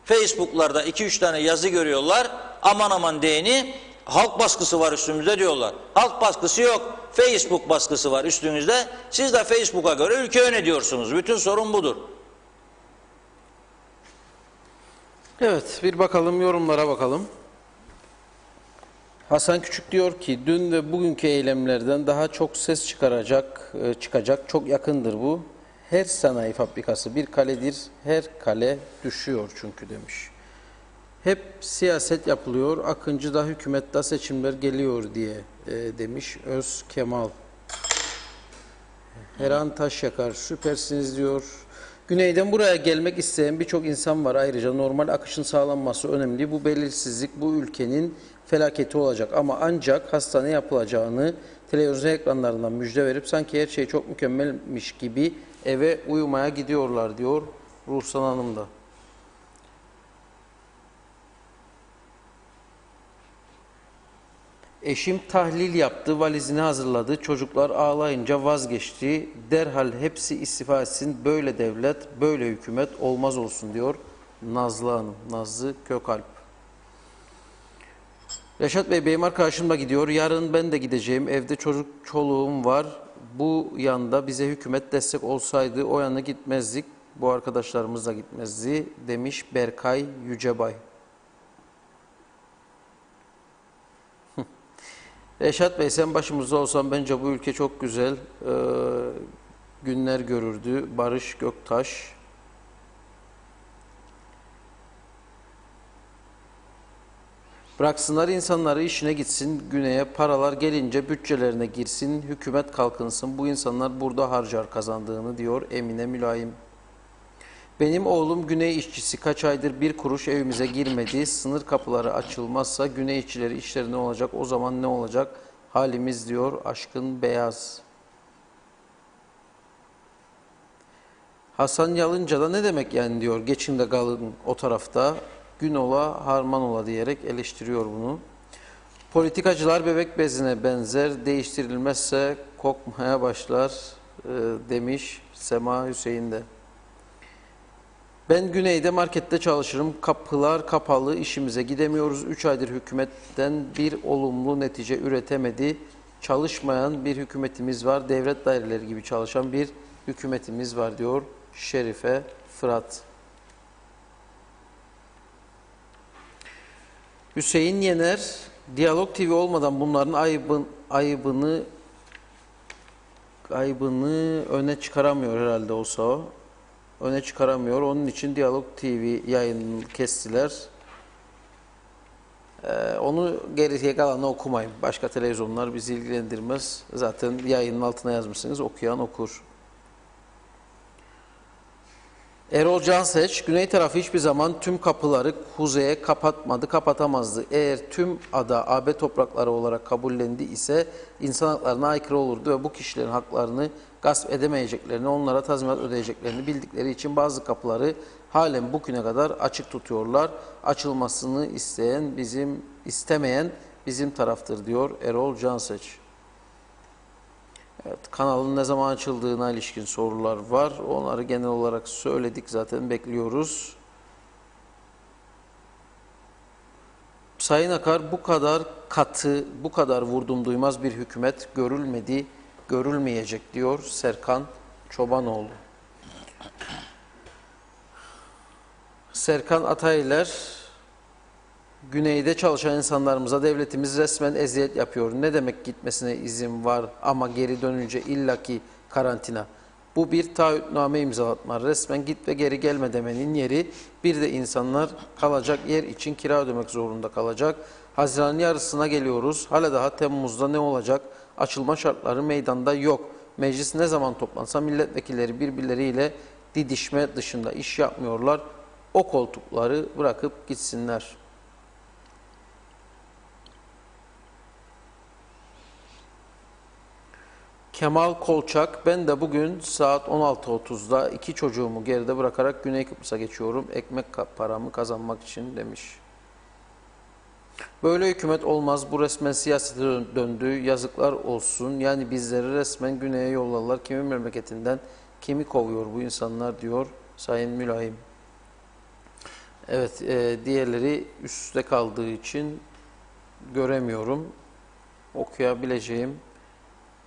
Facebook'larda 2-3 tane yazı görüyorlar. Aman aman deyeni halk baskısı var üstümüzde diyorlar. Halk baskısı yok. Facebook baskısı var üstünüzde. Siz de Facebook'a göre ülke yönetiyorsunuz. Bütün sorun budur. Evet, bir bakalım yorumlara bakalım. Hasan Küçük diyor ki dün ve bugünkü eylemlerden daha çok ses çıkacak çok yakındır bu. Her sanayi fabrikası bir kaledir. Her kale düşüyor çünkü demiş. Hep siyaset yapılıyor. Akıncı da hükümet da seçimler geliyor diye demiş Öz Kemal. Herhan Taşyakar süpersiniz diyor. Güneyden buraya gelmek isteyen birçok insan var. Ayrıca normal akışın sağlanması önemli. Bu belirsizlik bu ülkenin felaketi olacak. Ama ancak hastane yapılacağını televizyon ekranlarından müjde verip sanki her şey çok mükemmelmiş gibi eve uyumaya gidiyorlar diyor Ruhsan Hanım da. Eşim tahlil yaptı, valizini hazırladı, çocuklar ağlayınca vazgeçti. Derhal hepsi istifa etsin, böyle devlet, böyle hükümet olmaz olsun diyor Nazlı Hanım, Nazlı Kökalp. Reşat Bey, benim arkadaşımla gidiyor, yarın ben de gideceğim, evde çocuk çoluğum var. Bu yanda bize hükümet destek olsaydı o yana gitmezdik, bu arkadaşlarımız da gitmezdi demiş Berkay Yücebay. Reşat Bey sen başımızda olsan bence bu ülke çok güzel günler görürdü. Barış Göktaş. Bıraksınlar insanları işine gitsin, güneye paralar gelince bütçelerine girsin, hükümet kalkınsın. Bu insanlar burada harcar kazandığını diyor Emine Mülayim. Benim oğlum Güney işçisi kaç aydır bir kuruş evimize girmedi. Sınır kapıları açılmazsa Güney işçileri işleri ne olacak? O zaman ne olacak? Halimiz diyor Aşkın Beyaz. Hasan Yalınca da ne demek yani diyor. Geçin de kalın o tarafta. Gün ola harman ola diyerek eleştiriyor bunu. Politikacılar bebek bezine benzer. Değiştirilmezse kokmaya başlar demiş Sema Hüseyin de. Ben güneyde markette çalışırım. Kapılar kapalı, işimize gidemiyoruz. 3 aydır hükümetten bir olumlu netice üretemedi. çalışmayan bir hükümetimiz var. Devlet daireleri gibi çalışan bir hükümetimiz var diyor Şerife Fırat. Hüseyin Yener, Diyalog TV olmadan bunların ayıbını öne çıkaramıyor herhalde olsa o. Öne çıkaramıyor. Onun için Diyalog TV yayınını kestiler. Onu geriye kalanını okumayın. Başka televizyonlar bizi ilgilendirmez. Zaten yayının altına yazmışsınız. Okuyan okur. Erol Canseç, Güney tarafı hiçbir zaman tüm kapıları kuzeye kapatamazdı. Eğer tüm ada AB toprakları olarak kabullendi ise insan haklarına aykırı olurdu ve bu kişilerin haklarını gasp edemeyeceklerini, onlara tazminat ödeyeceklerini bildikleri için bazı kapıları halen bugüne kadar açık tutuyorlar. Açılmasını istemeyen bizim taraftır diyor Erol Canseç. Evet, kanalın ne zaman açıldığına ilişkin sorular var. Onları genel olarak söyledik zaten, bekliyoruz. Sayın Akar, bu kadar katı, bu kadar vurdum duymaz bir hükümet görülmedi, görülmeyecek diyor Serkan Çobanoğlu. Serkan Atayler, Güneyde çalışan insanlarımıza devletimiz resmen eziyet yapıyor. Ne demek gitmesine izin var ama geri dönünce illaki karantina? Bu bir taahhütname imzalatma. Resmen git ve geri gelme demenin yeri. Bir de insanlar kalacak yer için kira ödemek zorunda kalacak. Haziran'ın yarısına geliyoruz. Hala daha Temmuz'da ne olacak? Açılma şartları meydanda yok. Meclis ne zaman toplansa milletvekilleri birbirleriyle didişme dışında iş yapmıyorlar. O koltukları bırakıp gitsinler. Kemal Kolçak, ben de bugün saat 16.30'da 2 çocuğumu geride bırakarak Güney Kıbrıs'a geçiyorum. Ekmek paramı kazanmak için demiş. Böyle hükümet olmaz. Bu resmen siyasete döndü. Yazıklar olsun. Yani bizleri resmen güneye yollarlar. Kimi memleketinden kimi kovuyor bu insanlar diyor Sayın Mülayim. Evet, diğerleri üstte kaldığı için göremiyorum. Okuyabileceğim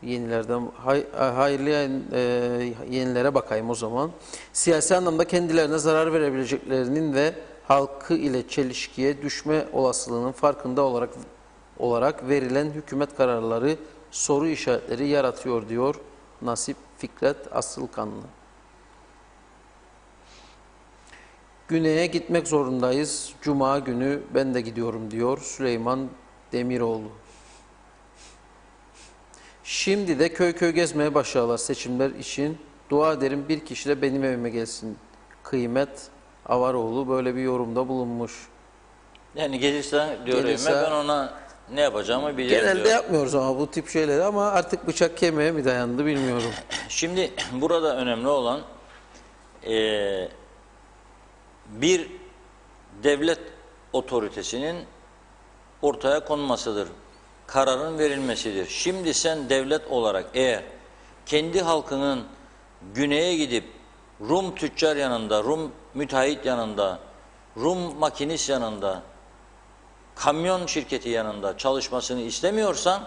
yenilerden hayırlı yenilere bakayım o zaman. Siyasi anlamda kendilerine zarar verebileceklerinin ve halkı ile çelişkiye düşme olasılığının farkında olarak verilen hükümet kararları soru işaretleri yaratıyor diyor Nasip Fikret Asılkanlı. Güney'e gitmek zorundayız. Cuma günü ben de gidiyorum diyor Süleyman Demiroğlu. Şimdi de köy köy gezmeye başlarlar seçimler için. Dua ederim bir kişi de benim evime gelsin. Kıymet Avaroğlu böyle bir yorumda bulunmuş. Yani gelirse diyor evime, ben ona ne yapacağımı biliyorum genelde diyor. yapmıyoruz ama bu tip şeyleri, ama artık bıçak kemiğe mi dayandı bilmiyorum. Şimdi burada önemli olan bir devlet otoritesinin ortaya konmasıdır. Kararın verilmesidir. Şimdi sen devlet olarak eğer kendi halkının güneye gidip Rum tüccar yanında, Rum müteahhit yanında, Rum makinist yanında, kamyon şirketi yanında çalışmasını istemiyorsan,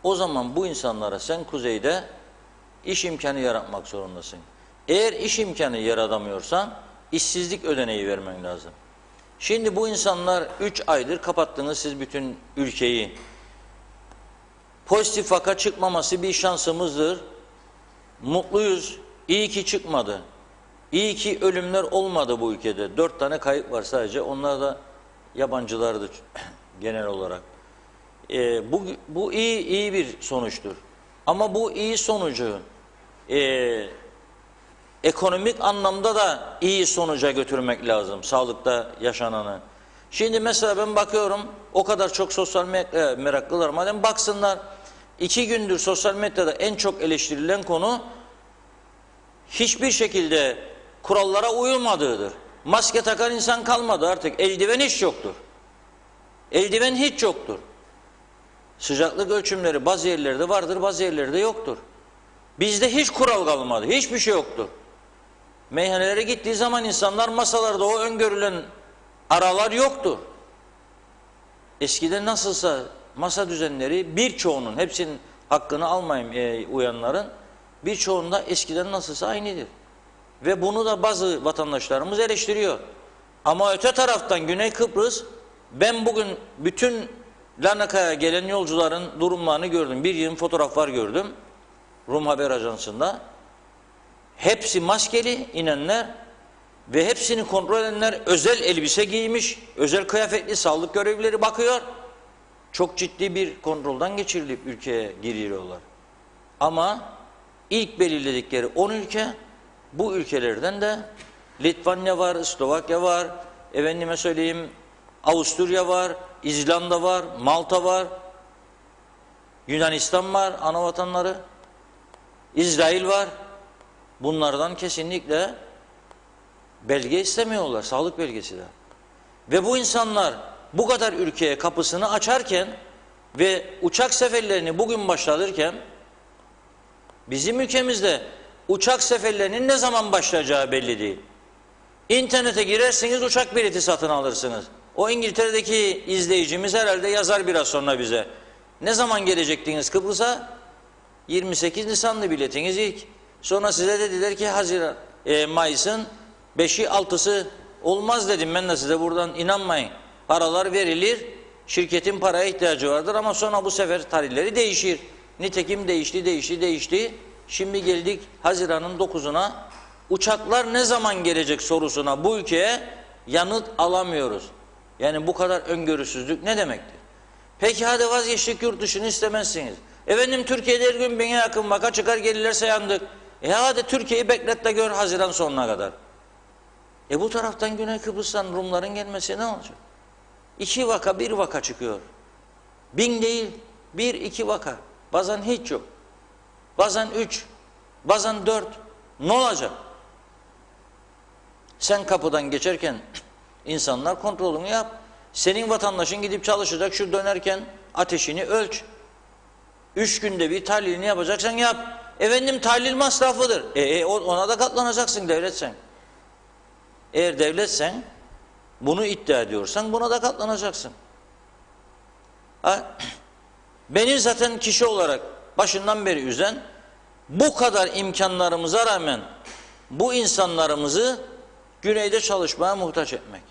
o zaman bu insanlara sen kuzeyde iş imkanı yaratmak zorundasın. Eğer iş imkanı yaratamıyorsan işsizlik ödeneği vermen lazım. Şimdi bu insanlar 3 aydır kapattınız siz bütün ülkeyi. Pozitif vaka çıkmaması bir şansımızdır. Mutluyuz. İyi ki çıkmadı. İyi ki ölümler olmadı bu ülkede. 4 tane kayıp var sadece. Onlar da yabancılardı genel olarak. Bu iyi bir sonuçtur. Ama bu iyi sonucu ekonomik anlamda da iyi sonuca götürmek lazım. Sağlıkta yaşananı. Şimdi mesela ben bakıyorum, o kadar çok sosyal medya meraklılar. Madem baksınlar, 2 gündür sosyal medyada en çok eleştirilen konu hiçbir şekilde kurallara uyulmadığıdır. Maske takan insan kalmadı artık. Eldiven hiç yoktur. Eldiven hiç yoktur. Sıcaklık ölçümleri bazı yerlerde vardır, bazı yerlerde yoktur. Bizde hiç kural kalmadı. Hiçbir şey yoktur. Meyhanelere gittiği zaman insanlar masalarda o öngörülen aralar yoktur. Eskiden nasılsa masa düzenleri birçoğunun, hepsinin hakkını almayayım uyanların, birçoğunda eskiden nasılsa aynıdır. Ve bunu da bazı vatandaşlarımız eleştiriyor. Ama öte taraftan Güney Kıbrıs, ben bugün bütün Larnaka'ya gelen yolcuların durumlarını gördüm. Bir yığın fotoğraflar gördüm Rum Haber Ajansı'nda. Hepsi maskeli inenler ve hepsini kontrol edenler özel elbise giymiş, özel kıyafetli sağlık görevlileri bakıyor. Çok ciddi bir kontrolden geçirilip ülkeye giriyorlar. Ama ilk belirledikleri 10 ülke, bu ülkelerden de Litvanya var, Slovakya var, efendime söyleyeyim Avusturya var, İzlanda var, Malta var, Yunanistan var, ana vatanları, İsrail var. Bunlardan kesinlikle belge istemiyorlar, sağlık belgesi de. Ve bu insanlar bu kadar ülkeye kapısını açarken ve uçak seferlerini bugün başlatırken, bizim ülkemizde uçak seferlerinin ne zaman başlayacağı belli değil. İnternete girersiniz, uçak bileti satın alırsınız. O İngiltere'deki izleyicimiz herhalde yazar biraz sonra bize. Ne zaman gelecektiniz Kıbrıs'a? 28 Nisan'lı biletiniz ilk. Sonra size dediler ki Mayıs'ın 5'i 6'sı olmaz dedim. Ben de size buradan inanmayın. Paralar verilir, şirketin paraya ihtiyacı vardır ama sonra bu sefer tarihleri değişir. Nitekim değişti. Şimdi geldik Haziran'ın 9'una. Uçaklar ne zaman gelecek sorusuna bu ülkeye yanıt alamıyoruz. Yani bu kadar öngörüsüzlük ne demektir? Peki hadi vazgeçtik, yurt dışını istemezsiniz. Efendim Türkiye'de her gün 1000'e yakın vaka çıkar, gelirlerse yandık. Hadi Türkiye'yi beklet de gör Haziran sonuna kadar. Bu taraftan Güney Kıbrıs'tan Rumların gelmesi ne olacak? 2 vaka, 1 vaka çıkıyor. 1000 değil, 1-2 vaka. Bazen hiç yok. Bazen 3, bazen 4. Ne olacak? Sen kapıdan geçerken insanlar kontrolünü yap. Senin vatandaşın gidip çalışacak, şu dönerken ateşini ölç. 3 günde bir tahlilini yapacaksan yap. Efendim tahlil masrafıdır. Ona da katlanacaksın devletsen. Eğer devletsen, bunu iddia ediyorsan buna da katlanacaksın. Benim zaten kişi olarak başından beri üzen, bu kadar imkanlarımıza rağmen bu insanlarımızı güneyde çalışmaya muhtaç etmek.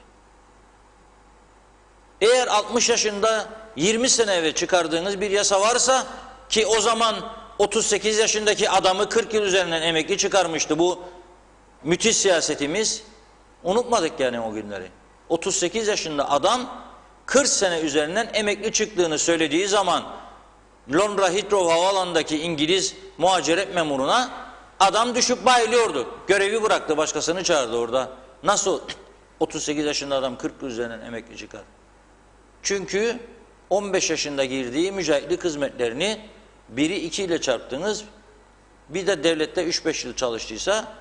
Eğer 60 yaşında 20 sene evvel çıkardığınız bir yasa varsa, ki o zaman 38 yaşındaki adamı 40 yıl üzerinden emekli çıkarmıştı bu müthiş siyasetimiz, unutmadık yani o günleri. 38 yaşında adam 40 sene üzerinden emekli çıktığını söylediği zaman Londra Heathrow Havaalanı'ndaki İngiliz muhaciret memuruna adam düşüp bayılıyordu. Görevi bıraktı, başkasını çağırdı orada. Nasıl 38 yaşında adam 40 yıl üzerinden emekli çıkar? Çünkü 15 yaşında girdiği mücahitlik hizmetlerini 1'i 2 ile çarptınız, bir de devlette 3-5 yıl çalıştıysa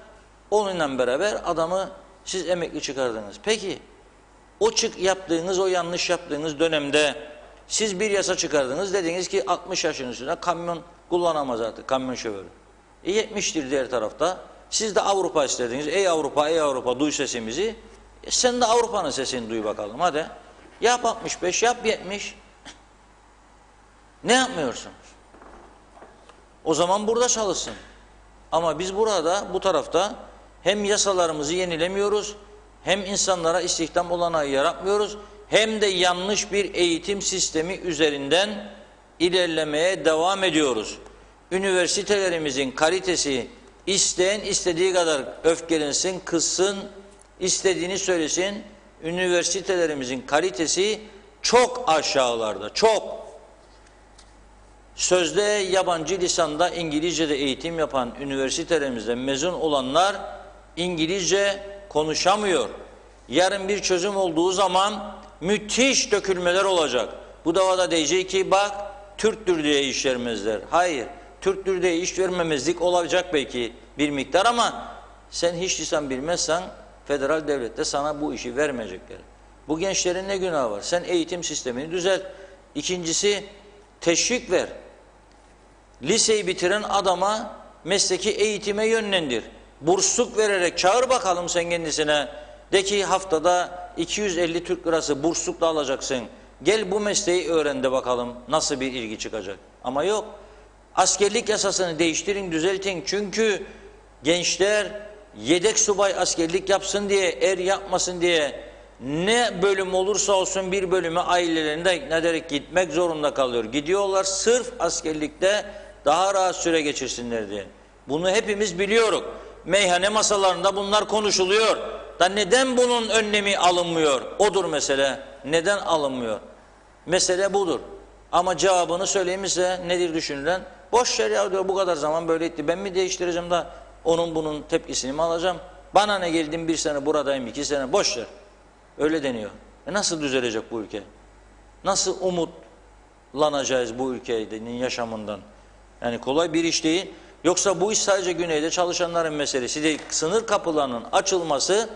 onunla beraber adamı siz emekli çıkardınız. Peki o yanlış yaptığınız dönemde siz bir yasa çıkardınız, dediniz ki 60 yaşın üstüne kamyon kullanamaz artık, kamyon şoförü. 70'tir diğer tarafta. Siz de Avrupa istediniz. Ey Avrupa duy sesimizi. Sen de Avrupa'nın sesini duy bakalım hadi. Yap 65, yap 70. Ne yapmıyorsunuz? O zaman burada çalışsın. Ama biz burada, bu tarafta hem yasalarımızı yenilemiyoruz, hem insanlara istihdam olanağı yaratmıyoruz, hem de yanlış bir eğitim sistemi üzerinden ilerlemeye devam ediyoruz. Üniversitelerimizin kalitesi, isteyen istediği kadar öfkelensin, kızsın, istediğini söylesin, üniversitelerimizin kalitesi çok aşağılarda, çok. Sözde yabancı lisanda İngilizce'de eğitim yapan üniversitelerimizde mezun olanlar İngilizce konuşamıyor. Yarın bir çözüm olduğu zaman müthiş dökülmeler olacak. Bu davada diyecek ki bak Türktür diye iş vermezler. Hayır, Türktür diye iş vermemezlik olacak belki bir miktar ama sen hiç lisan bilmezsen federal devlette sana bu işi vermeyecekler. Bu gençlerin ne günahı var? Sen eğitim sistemini düzelt. İkincisi teşvik ver. Liseyi bitiren adama mesleki eğitime yönlendir. Bursluk vererek çağır bakalım sen kendisine. De ki haftada 250 Türk lirası burslukla alacaksın. Gel bu mesleği öğren de bakalım nasıl bir ilgi çıkacak. Ama yok. Askerlik yasasını değiştirin, düzeltin. Çünkü gençler yedek subay askerlik yapsın diye, er yapmasın diye ne bölüm olursa olsun bir bölüme ailelerinde ikna ederek gitmek zorunda kalıyor. Gidiyorlar sırf askerlikte daha rahat süre geçirsinler diye. Bunu hepimiz biliyoruz. Meyhane masalarında bunlar konuşuluyor. Da neden bunun önlemi alınmıyor? Odur mesele. Neden alınmıyor? Mesele budur. Ama cevabını söyleyeyim size, nedir düşünülen? Boş ver ya diyor, bu kadar zaman böyle etti. Ben mi değiştireceğim da onun bunun tepkisini mi alacağım? Bana ne, geldim bir sene buradayım, 2 sene, boş ver. Öyle deniyor. Nasıl düzelecek bu ülke? Nasıl umutlanacağız bu ülkenin yaşamından? Yani kolay bir iş değil. Yoksa bu iş sadece güneyde çalışanların meselesi değil. Sınır kapılarının açılması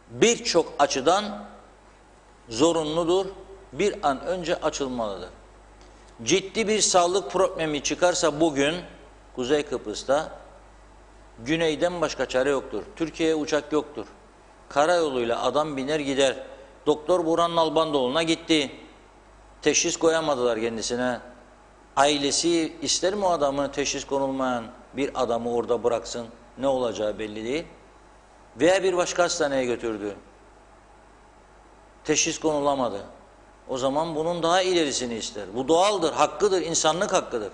birçok açıdan zorunludur. Bir an önce açılmalıdır. Ciddi bir sağlık problemi çıkarsa bugün Kuzey Kıbrıs'ta güneyden başka çare yoktur. Türkiye'ye uçak yoktur. Karayoluyla adam biner gider. Doktor Burhan Nalbandoğlu'na gitti. Teşhis koyamadılar kendisine. Ailesi ister mi o adamı, teşhis konulmayan bir adamı orada bıraksın? Ne olacağı belli değil. Veya bir başka hastaneye götürdü. Teşhis konulamadı. O zaman bunun daha ilerisini ister. Bu doğaldır, hakkıdır, insanlık hakkıdır.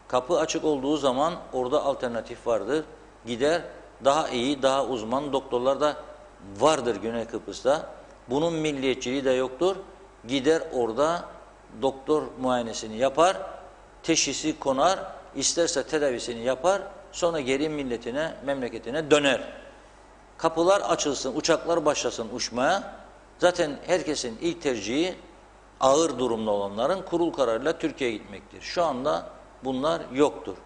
Kapı açık olduğu zaman orada alternatif vardır. Gider, daha iyi, daha uzman doktorlar da vardır Güney Kıbrıs'ta. Bunun milliyetçiliği de yoktur. Gider orada doktor muayenesini yapar, teşhisi konar, isterse tedavisini yapar, sonra geri milletine, memleketine döner. Kapılar açılsın, uçaklar başlasın uçmaya. Zaten herkesin ilk tercihi ağır durumda olanların kurul kararıyla Türkiye'ye gitmektir. Şu anda bunlar yoktur.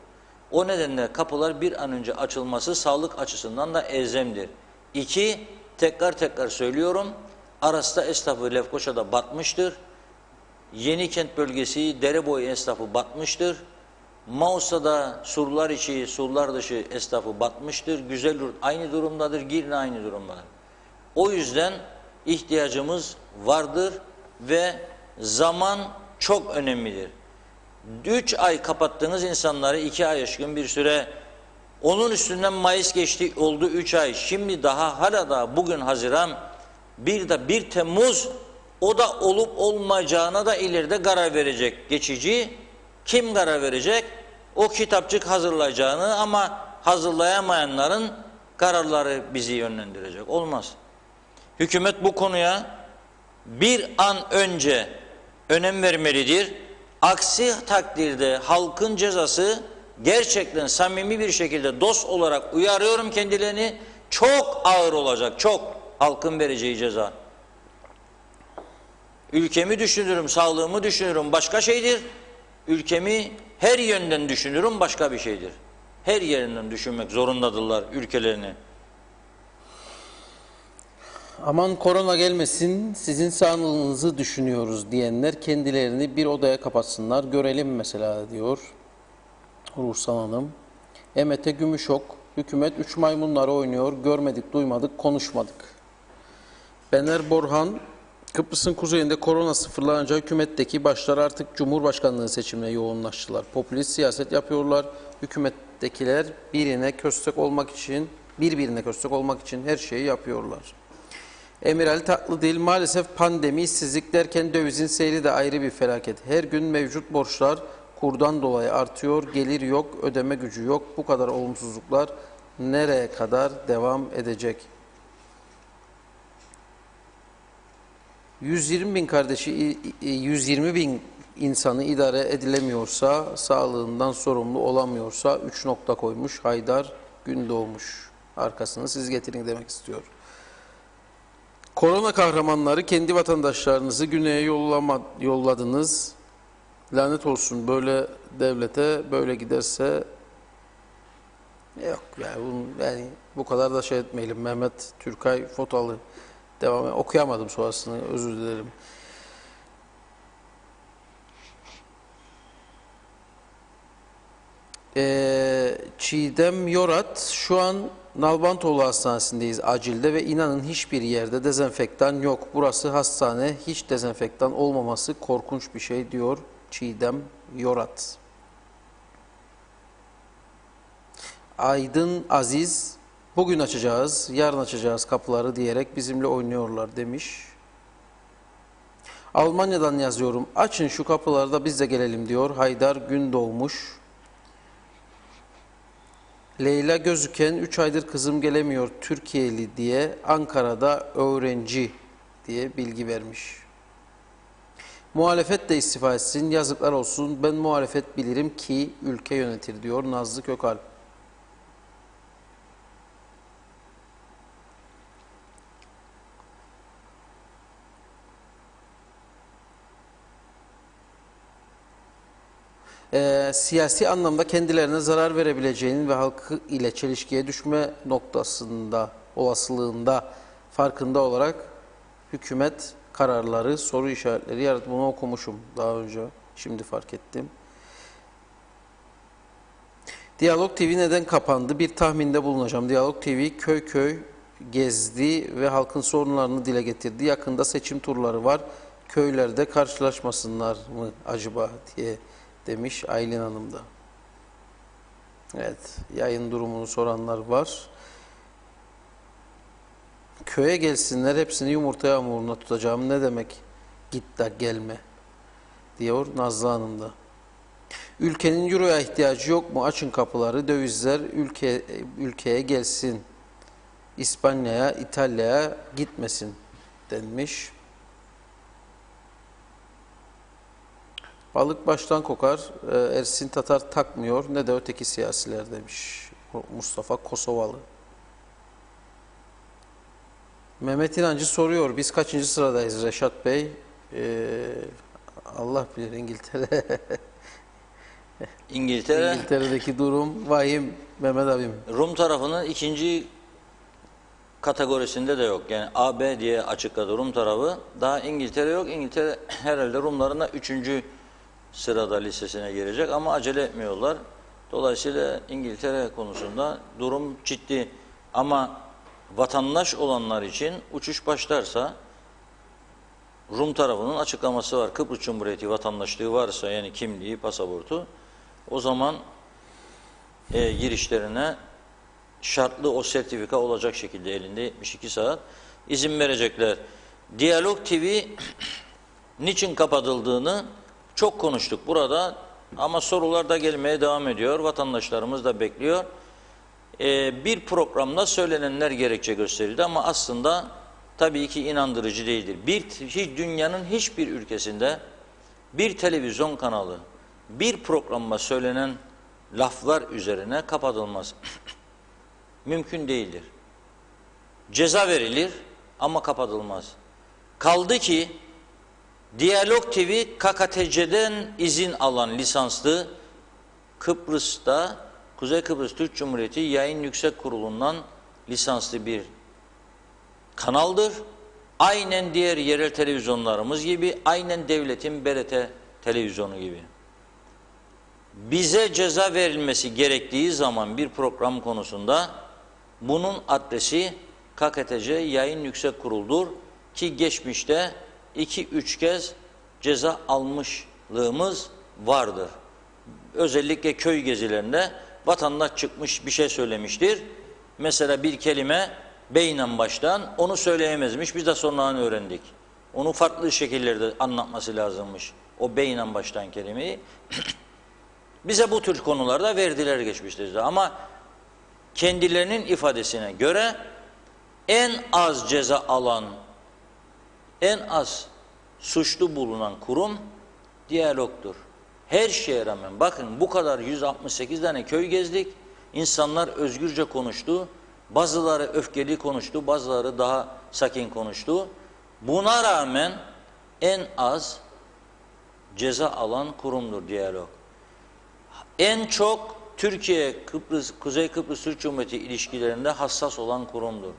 O nedenle kapılar bir an önce açılması sağlık açısından da elzemdir. 2, tekrar söylüyorum, Aras'ta esnafı Lefkoşa'da batmıştır. Yenikent bölgesi Dereboyu esnafı batmıştır. Mausa'da surlar içi, surlar dışı esnafı batmıştır. Güzelyurt aynı durumdadır, Girne aynı durumdadır. O yüzden ihtiyacımız vardır ve zaman çok önemlidir. 3 ay kapattığınız insanları 2 ay aşkın bir süre, onun üstünden Mayıs geçti, oldu 3 ay. Şimdi daha hala da bugün Haziran, bir de 1 Temmuz, o da olup olmayacağına da ileride karar verecek geçici. Kim karar verecek? O kitapçık hazırlayacağını, ama hazırlayamayanların kararları bizi yönlendirecek. Olmaz. Hükümet bu konuya bir an önce önem vermelidir. Aksi takdirde halkın cezası, gerçekten samimi bir şekilde dost olarak uyarıyorum kendilerini, çok ağır olacak, çok halkın vereceği ceza. Ülkemi düşünürüm, sağlığımı düşünürüm, başka şeydir. Ülkemi her yönden düşünürüm, başka bir şeydir. Her yerinden düşünmek zorundadırlar ülkelerini. Aman korona gelmesin, sizin sağlığınızı düşünüyoruz diyenler kendilerini bir odaya kapatsınlar, görelim mesela diyor Ruhsar Hanım. Emete Gümüşok, hükümet 3 maymunları oynuyor, görmedik, duymadık, konuşmadık. Bener Borhan, Kıbrıs'ın kuzeyinde korona sıfırlanınca hükümetteki başlar artık Cumhurbaşkanlığı seçimine yoğunlaştılar. Popülist siyaset yapıyorlar. Hükümettekiler birbirine köstek olmak için her şeyi yapıyorlar. Emir Tatlıdil, maalesef pandemi, işsizlik derken dövizin seyri de ayrı bir felaket. Her gün mevcut borçlar kurdan dolayı artıyor, gelir yok, ödeme gücü yok. Bu kadar olumsuzluklar nereye kadar devam edecek? 120 bin insanı idare edilemiyorsa, sağlığından sorumlu olamıyorsa 3 nokta koymuş Haydar Gündoğmuş. Arkasını siz getirin demek istiyor. Korona kahramanları, kendi vatandaşlarınızı güneye yolladınız. Lanet olsun böyle devlete, böyle giderse yok yani bu kadar da şey etmeyelim. Mehmet Türkay Fotalı. Okuyamadım sonrasını, özür dilerim. Çiğdem Yorat, şu an Nalbantoğlu Hastanesi'ndeyiz acilde ve inanın hiçbir yerde dezenfektan yok. Burası hastane, hiç dezenfektan olmaması korkunç bir şey diyor Çiğdem Yorat. Aydın Aziz, bugün açacağız, yarın açacağız kapıları diyerek bizimle oynuyorlar demiş. Almanya'dan yazıyorum, açın şu kapıları da biz de gelelim diyor Haydar Gündoğmuş. Leyla Gözüken 3 aydır kızım gelemiyor Türkiye'li diye Ankara'da öğrenci diye bilgi vermiş. Muhalefet de istifa etsin, yazıklar olsun, ben muhalefet bilirim ki ülke yönetir diyor Nazlı Kökalp. Siyasi anlamda kendilerine zarar verebileceğinin ve halkı ile çelişkiye düşme noktasında, olasılığında farkında olarak hükümet kararları, soru işaretleri yarattı. Bunu okumuşum daha önce, şimdi fark ettim. Diyalog TV neden kapandı? Bir tahminde bulunacağım. Diyalog TV köy köy gezdi ve halkın sorunlarını dile getirdi. Yakında seçim turları var. Köylerde karşılaşmasınlar mı acaba diye demiş Aylin Hanım da. Evet, yayın durumunu soranlar var. Köye gelsinler, hepsini yumurta yağmuruna tutacağım. Ne demek git de gelme diyor Nazlı Hanım da. Ülkenin euroya ihtiyacı yok mu? Açın kapıları, dövizler ülkeye gelsin. İspanya'ya, İtalya'ya gitmesin denmiş. Balık baştan kokar, Ersin Tatar takmıyor, ne de öteki siyasiler demiş Mustafa Kosovalı. Mehmet İnancı soruyor, biz kaçıncı sıradayız Reşat Bey? Allah bilir İngiltere. İngiltere'deki durum vahim Mehmet abim. Rum tarafının ikinci kategorisinde de yok. Yani AB diye açıkladı Rum tarafı. Daha İngiltere yok. İngiltere herhalde Rumların da 3. sırada listesine girecek ama acele etmiyorlar. Dolayısıyla İngiltere konusunda durum ciddi. Ama vatandaş olanlar için uçuş başlarsa Rum tarafının açıklaması var. Kıbrıs Cumhuriyeti vatandaşlığı varsa yani kimliği, pasaportu o zaman girişlerine şartlı o sertifika olacak şekilde elinde 72 saat izin verecekler. Diyalog TV niçin kapatıldığını çok konuştuk burada ama sorular da gelmeye devam ediyor. Vatandaşlarımız da bekliyor. Bir programda söylenenler gerekçe gösterildi ama aslında tabii ki inandırıcı değildir. Dünyanın hiçbir ülkesinde bir televizyon kanalı bir programda söylenen laflar üzerine kapatılmaz. Mümkün değildir. Ceza verilir ama kapatılmaz. Kaldı ki Diyalog TV KKTC'den izin alan lisanslı Kıbrıs'ta Kuzey Kıbrıs Türk Cumhuriyeti Yayın Yüksek Kurulu'ndan lisanslı bir kanaldır. Aynen diğer yerel televizyonlarımız gibi, aynen devletin BRT televizyonu gibi. Bize ceza verilmesi gerektiği zaman bir program konusunda bunun adresi KKTC Yayın Yüksek Kurulu'dur ki geçmişte 2-3 kez ceza almışlığımız vardır. Özellikle köy gezilerinde vatandaş çıkmış bir şey söylemiştir. Mesela bir kelime beyle başlayan onu söyleyemezmiş. Biz de sonradan öğrendik. Onu farklı şekillerde anlatması lazımmış. O beyle başlayan kelimeyi. Bize bu tür konularda verdiler geçmişte. Ama kendilerinin ifadesine göre en az ceza alan, en az suçlu bulunan kurum Diyalog'dur. Her şeye rağmen bakın bu kadar 168 tane köy gezdik. İnsanlar özgürce konuştu. Bazıları öfkeli konuştu, bazıları daha sakin konuştu. Buna rağmen en az ceza alan kurumdur Diyalog. En çok Türkiye, Kıbrıs, Kuzey Kıbrıs Türk Cumhuriyeti ilişkilerinde hassas olan kurumdur.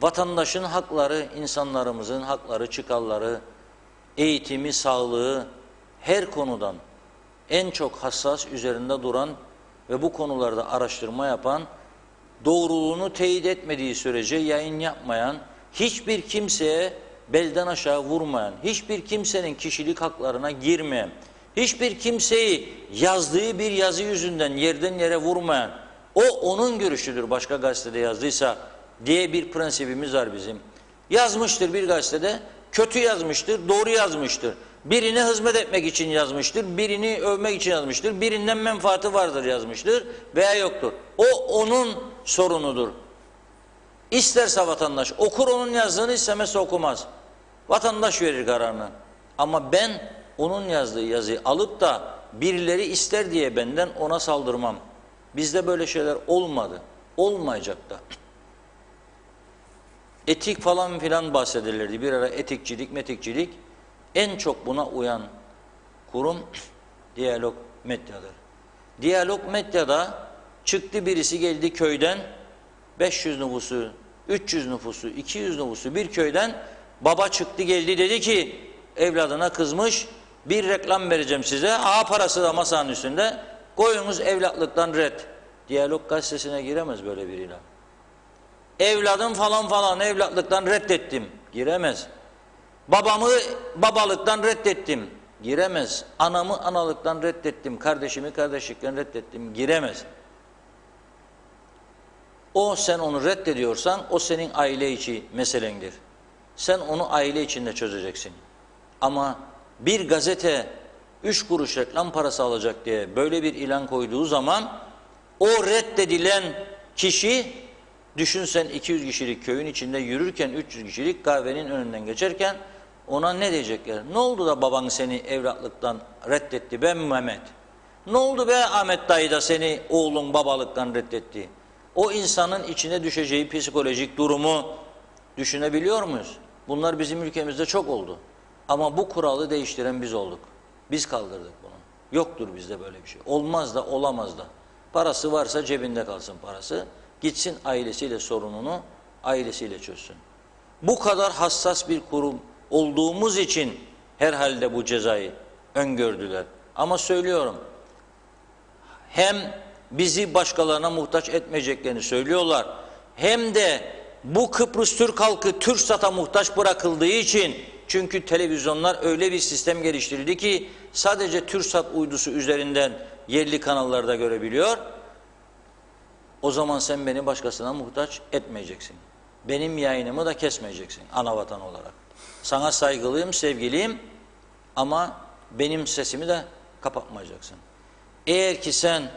Vatandaşın hakları, insanlarımızın hakları, çıkarları, eğitimi, sağlığı her konudan en çok hassas üzerinde duran ve bu konularda araştırma yapan doğruluğunu teyit etmediği sürece yayın yapmayan, hiçbir kimseye belden aşağı vurmayan, hiçbir kimsenin kişilik haklarına girmeyen, hiçbir kimseyi yazdığı bir yazı yüzünden yerden yere vurmayan, o onun görüşüdür başka gazetede yazdıysa diye bir prensibimiz var bizim. Yazmıştır bir gazetede, kötü yazmıştır, doğru yazmıştır. Birine hizmet etmek için yazmıştır, birini övmek için yazmıştır, birinden menfaati vardır yazmıştır veya yoktur. O onun sorunudur. İsterse vatandaş okur onun yazdığını, istemezse okumaz. Vatandaş verir kararını. Ama ben onun yazdığı yazıyı alıp da birileri ister diye benden ona saldırmam. Bizde böyle şeyler olmadı. Olmayacak da. Etik falan filan bahsedilirdi. Bir ara etikçilik, metikçilik. En çok buna uyan kurum Diyalog Medya'dır. Diyalog Medya'da çıktı birisi geldi köyden 500 nüfusu, 300 nüfusu, 200 nüfusu bir köyden baba çıktı geldi dedi ki evladına kızmış bir reklam vereceğim size. Parası da masanın üstünde. Koyunuz evlatlıktan red. Diyalog gazetesine giremez böyle bir ilan. Evladım falan falan evlatlıktan reddettim. Giremez. Babamı babalıktan reddettim. Giremez. Anamı analıktan reddettim. Kardeşimi kardeşlikten reddettim. Giremez. O sen onu reddediyorsan o senin aile içi meselendir. Sen onu aile içinde çözeceksin. Ama bir gazete 3 kuruş reklam parası alacak diye böyle bir ilan koyduğu zaman o reddedilen kişi düşün sen 200 kişilik köyün içinde yürürken 300 kişilik kahvenin önünden geçerken ona ne diyecekler? Ne oldu da baban seni evlatlıktan reddetti be Mehmet? Ne oldu be Ahmet dayı da seni oğlun babalıktan reddetti? O insanın içine düşeceği psikolojik durumu düşünebiliyor muyuz? Bunlar bizim ülkemizde çok oldu. Ama bu kuralı değiştiren biz olduk. Biz kaldırdık bunu. Yoktur bizde böyle bir şey. Olmaz da olamaz da. Parası varsa cebinde kalsın parası. Gitsin ailesiyle sorununu ailesiyle çözsün. Bu kadar hassas bir kurum olduğumuz için herhalde bu cezayı öngördüler. Ama söylüyorum, hem bizi başkalarına muhtaç etmeyeceklerini söylüyorlar, hem de bu Kıbrıs Türk halkı TürkSat'a muhtaç bırakıldığı için, çünkü televizyonlar öyle bir sistem geliştirildi ki sadece TürkSat uydusu üzerinden yerli kanallarda görebiliyor. O zaman sen beni başkasına muhtaç etmeyeceksin. Benim yayınımı da kesmeyeceksin anavatan olarak. Sana saygılıyım, sevgiliyim ama benim sesimi de kapatmayacaksın. Eğer ki sen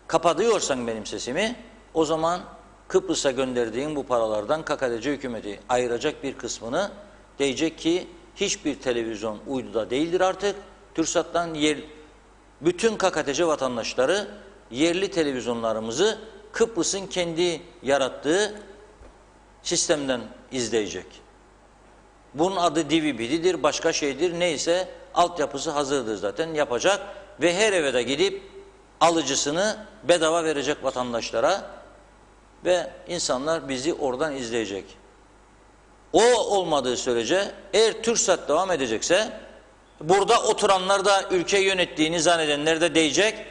kapatıyorsan benim sesimi, o zaman Kıbrıs'a gönderdiğin bu paralardan KKTC hükümeti ayıracak bir kısmını diyecek ki hiçbir televizyon uyduda değildir artık. TürkSat'tan bütün KKTC vatandaşları yerli televizyonlarımızı Kıbrıs'ın kendi yarattığı sistemden izleyecek. Bunun adı DVB'dir, başka şeydir, neyse altyapısı hazırdır zaten yapacak ve her eve de gidip alıcısını bedava verecek vatandaşlara ve insanlar bizi oradan izleyecek. O olmadığı sürece eğer TürkSat devam edecekse burada oturanlar da ülke yönettiğini zannedenler de diyecek.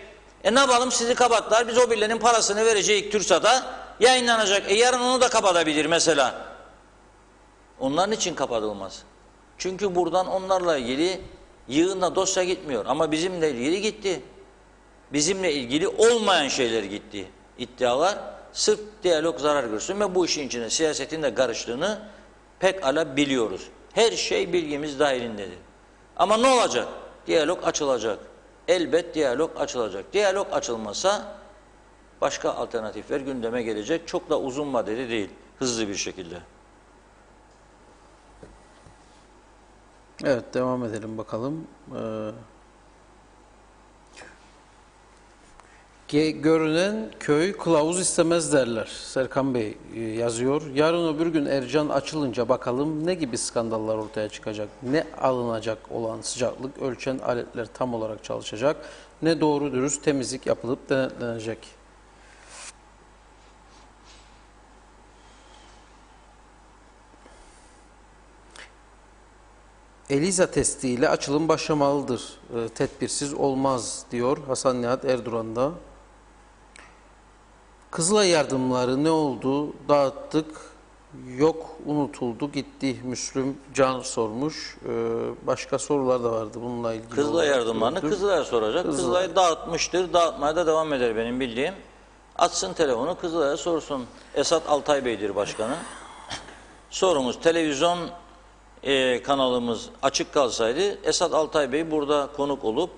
Ne yapalım sizi kapattılar, biz o birilerinin parasını vereceğiz TürkSat'a, yayınlanacak. Yarın onu da kapatabilir mesela. Onların için kapatılmaz. Çünkü buradan onlarla ilgili yığınla dosya gitmiyor. Ama bizimle ilgili gitti. Bizimle ilgili olmayan şeyler gitti. İddialar sırf diyalog zarar görsün ve bu işin içine siyasetin de karıştığını pekala biliyoruz. Her şey bilgimiz dahilindedir. Ama ne olacak? Diyalog açılacak. Elbet diyalog açılacak. Diyalog açılmazsa başka alternatifler gündeme gelecek. Çok da uzun vadeli değil. Hızlı bir şekilde. Evet, devam edelim bakalım. Görünen köy kılavuz istemez derler. Serkan Bey yazıyor. Yarın öbür gün Ercan açılınca bakalım ne gibi skandallar ortaya çıkacak. Ne alınacak olan sıcaklık ölçen aletler tam olarak çalışacak. Ne doğru dürüst temizlik yapılıp denetlenecek. ELISA testiyle açılım başlamalıdır. Tedbirsiz olmaz diyor Hasan Nihat Erduran da. Kızılay yardımları ne oldu? Dağıttık. Yok, unutuldu, gitti. Müslüm Can sormuş. Başka sorular da vardı bununla ilgili. Kızılay olarak yardımlarını gördüm. Kızılay'a soracak. Kızılay dağıtmıştır. Dağıtmaya da devam eder benim bildiğim. Açsın telefonu Kızılay'a sorsun. Esat Altay Bey'dir başkanı. Sorumuz televizyon kanalımız açık kalsaydı Esat Altay Bey burada konuk olup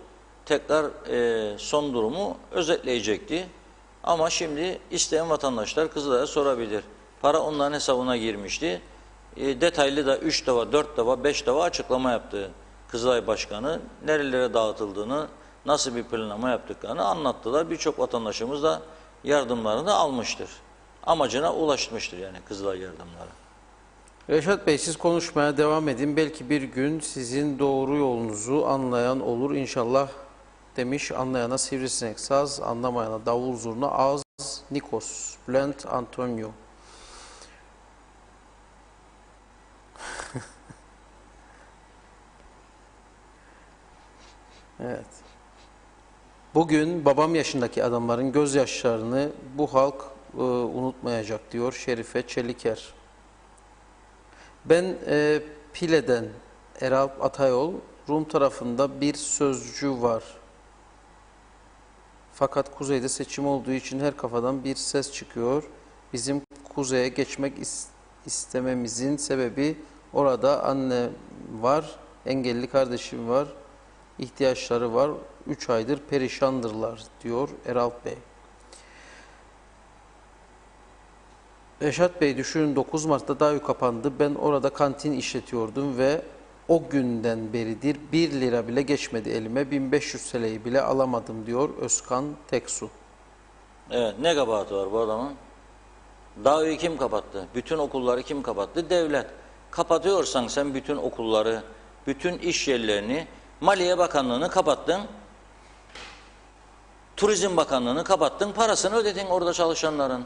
tekrar son durumu özetleyecekti. Ama şimdi isteyen vatandaşlar Kızılay'a sorabilir. Para onların hesabına girmişti. Detaylı da 3 defa, 4 defa, 5 defa açıklama yaptı Kızılay Başkanı. Nerelere dağıtıldığını, nasıl bir planlama yaptıklarını anlattılar. Birçok vatandaşımız da yardımlarını almıştır. Amacına ulaşmıştır yani Kızılay yardımları. Reşat Bey, siz konuşmaya devam edin. Belki bir gün sizin doğru yolunuzu anlayan olur inşallah demiş. Anlayana sivrisinek saz, anlamayana davul zurna ağız. Nikos, Bülent Antonio. Evet. Bugün babam yaşındaki adamların gözyaşlarını bu halk unutmayacak diyor Şerife Çeliker. Ben Pile'den Eralp Atayol, Rum tarafında bir sözcü var. Fakat kuzeyde seçim olduğu için her kafadan bir ses çıkıyor. Bizim kuzeye geçmek istememizin sebebi orada anne var, engelli kardeşim var, ihtiyaçları var. 3 aydır perişandırlar diyor Eralp Bey. Reşat Bey, düşünün 9 Mart'ta DAEÜ kapandı. Ben orada kantin işletiyordum ve o günden beridir 1 lira bile geçmedi elime. 1500 TL'yi bile alamadım diyor Özkan Teksu. Evet, ne kabahati var bu adamın? DAEÜ'yü kim kapattı? Bütün okulları kim kapattı? Devlet. Kapatıyorsan sen bütün okulları, bütün iş yerlerini, Maliye Bakanlığı'nı kapattın, Turizm Bakanlığı'nı kapattın, parasını ödedin orada çalışanların.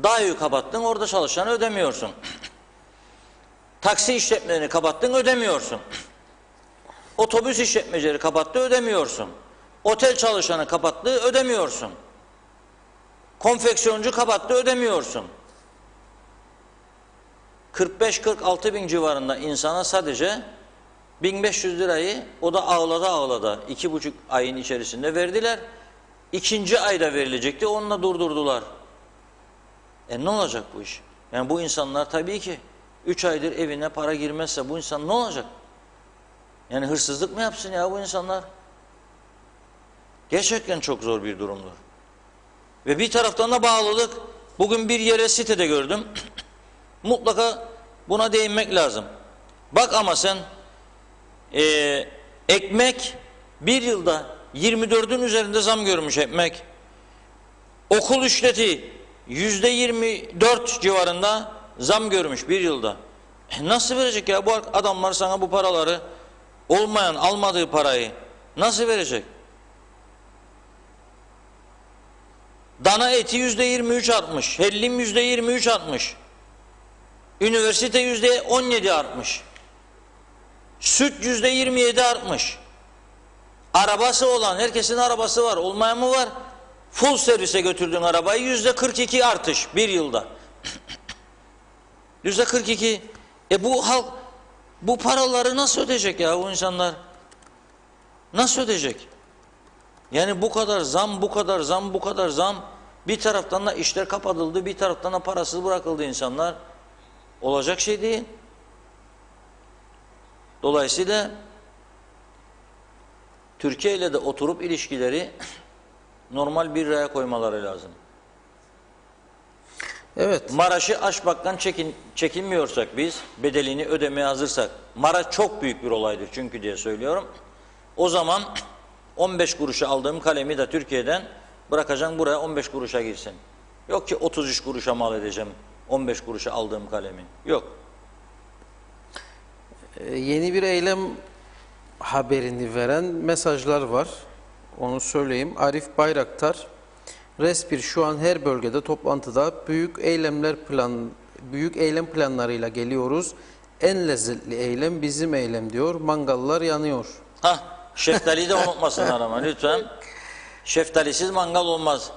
DAEÜ'yü kapattın, orada çalışanı ödemiyorsun. Taksi işletmelerini kapattın, ödemiyorsun. Otobüs işletmecileri kapattı, ödemiyorsun. Otel çalışanı kapattı, ödemiyorsun. Konfeksiyoncu kapattı, ödemiyorsun. 45-46 bin civarında insana sadece 1500 lirayı o da ağlada 2,5 ayın içerisinde verdiler. 2. ayda verilecekti, onunla durdurdular. Ne olacak bu iş? Yani bu insanlar tabii ki 3 aydır evine para girmezse bu insan ne olacak? Yani hırsızlık mı yapsın ya bu insanlar? Gerçekten çok zor bir durumdur. Ve bir taraftan da bağlılık. Bugün bir yere sitede gördüm. Mutlaka buna değinmek lazım. Bak ama sen ekmek bir yılda 24'ün üzerinde zam görmüş ekmek. Okul ücreti %24 civarında zam görmüş bir yılda. Nasıl verecek ya bu adamlar sana bu paraları, olmayan almadığı parayı nasıl verecek? Dana eti %23 artmış, hellim %23 artmış, üniversite %17 artmış, süt %27 artmış. Arabası olan, herkesin arabası var, olmayan mı var? Full servise götürdüğün arabayı %42 artış bir yılda. %42. Bu halk bu paraları nasıl ödeyecek ya bu insanlar? Nasıl ödeyecek? Yani bu kadar zam, bu kadar zam, bu kadar zam. Bir taraftan da işler kapatıldı, bir taraftan da parasız bırakıldı insanlar. Olacak şey değil. Dolayısıyla Türkiye ile de oturup ilişkileri normal bir raya koymaları lazım. Evet. Maraş'ı aşmaktan çekinmiyorsak biz, bedelini ödemeye hazırsak, Maraş çok büyük bir olaydır çünkü diye söylüyorum. O zaman 15 kuruşa aldığım kalemi de Türkiye'den bırakacağım buraya 15 kuruşa girsin. Yok ki 33 kuruşa mal edeceğim 15 kuruşa aldığım kalemi. Yok. Yeni bir eylem haberini veren mesajlar var. Onu söyleyeyim. Arif Bayraktar, Respir şu an her bölgede toplantıda büyük eylem planlarıyla geliyoruz. En lezzetli eylem bizim eylem diyor. Mangallar yanıyor. Şeftaliyi de unutmasınlar ama lütfen. Şeftalisiz mangal olmaz.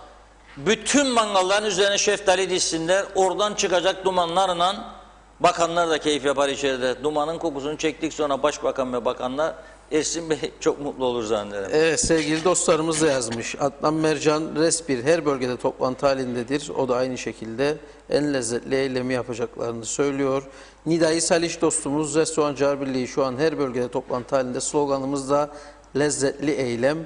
Bütün mangalların üzerine şeftali dizsinler. Oradan çıkacak dumanlarla bakanlar da keyif yapar içeride. Dumanın kokusunu çektik sonra başbakan ve bakanlar Ersin Bey çok mutlu olur zannederim. Evet, sevgili dostlarımız da yazmış. Adnan Mercan Respir her bölgede toplantı halindedir. O da aynı şekilde en lezzetli eylemi yapacaklarını söylüyor. Nidai Saliş dostumuz Restorancılar Birliği şu an her bölgede toplantı halinde. Sloganımız da lezzetli eylem.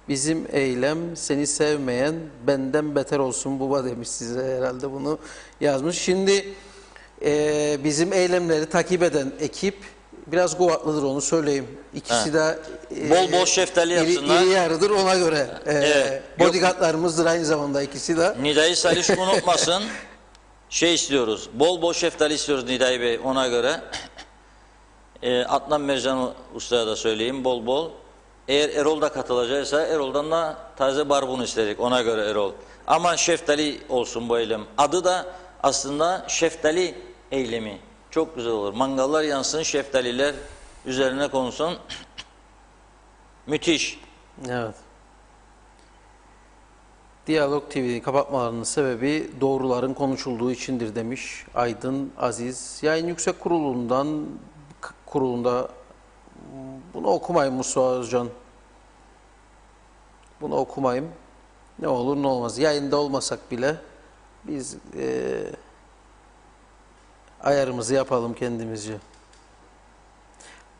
Bizim eylem seni sevmeyen benden beter olsun baba demiş, size herhalde bunu yazmış. Şimdi bizim eylemleri takip eden ekip biraz Guvatlıdır, onu söyleyeyim. İkisi de Bol bol şeftali yapsınlar. iri yarıdır ona göre. Evet. Bodyguardlarımızdır aynı zamanda ikisi de. Nidai Saliş unutmasın. Şey istiyoruz. Bol bol şeftali istiyoruz Nidai Bey ona göre. Adnan Mercan Usta'ya da söyleyeyim bol bol. Eğer Erol da katılacaksa Erol'dan da taze barbun istedik ona göre Erol. Ama şeftali olsun bu eylem. Adı da aslında şeftali eylemi. Çok güzel olur. Mangallar yansın, şeftaliler üzerine konsun. Müthiş. Evet. Diyalog TV'nin kapatmalarının sebebi doğruların konuşulduğu içindir demiş Aydın Aziz. Yayın Yüksek Kurulu'nda bunu okumayın Musa Özcan. Bunu okumayın. Ne olur ne olmaz. Yayında olmasak bile biz ayarımızı yapalım kendimizce.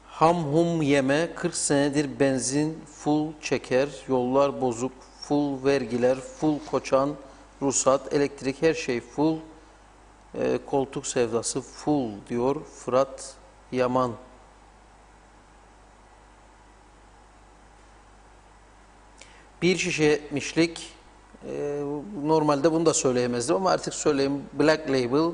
Ham hum yeme 40 senedir benzin full çeker, yollar bozuk, full vergiler, full koçan, ruhsat, elektrik her şey full, koltuk sevdası full diyor Fırat Yaman. Bir şişe 70'lik, normalde bunu da söyleyemezdim ama artık söyleyeyim, Black Label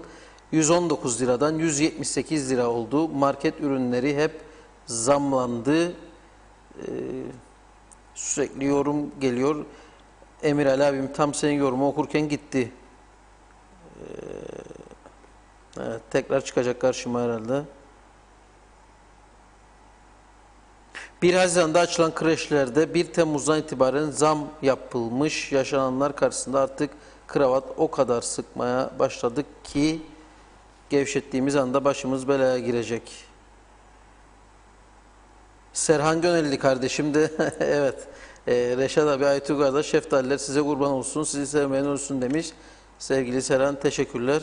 119 liradan 178 lira oldu. Market ürünleri hep zamlandı. Sürekli yorum geliyor. Emir Ali abim tam senin yorumu okurken gitti. Evet, tekrar çıkacak karşıma herhalde. 1 Haziran'da açılan kreşlerde 1 Temmuz'dan itibaren zam yapılmış. Yaşananlar karşısında artık kravat o kadar sıkmaya başladık ki gevşettiğimiz anda başımız belaya girecek. Serhan Gönelli kardeşim de evet, Reşat abi Aytu kardeş şeftaliler size kurban olsun, sizi sevmeyen olsun demiş. Sevgili Serhan teşekkürler.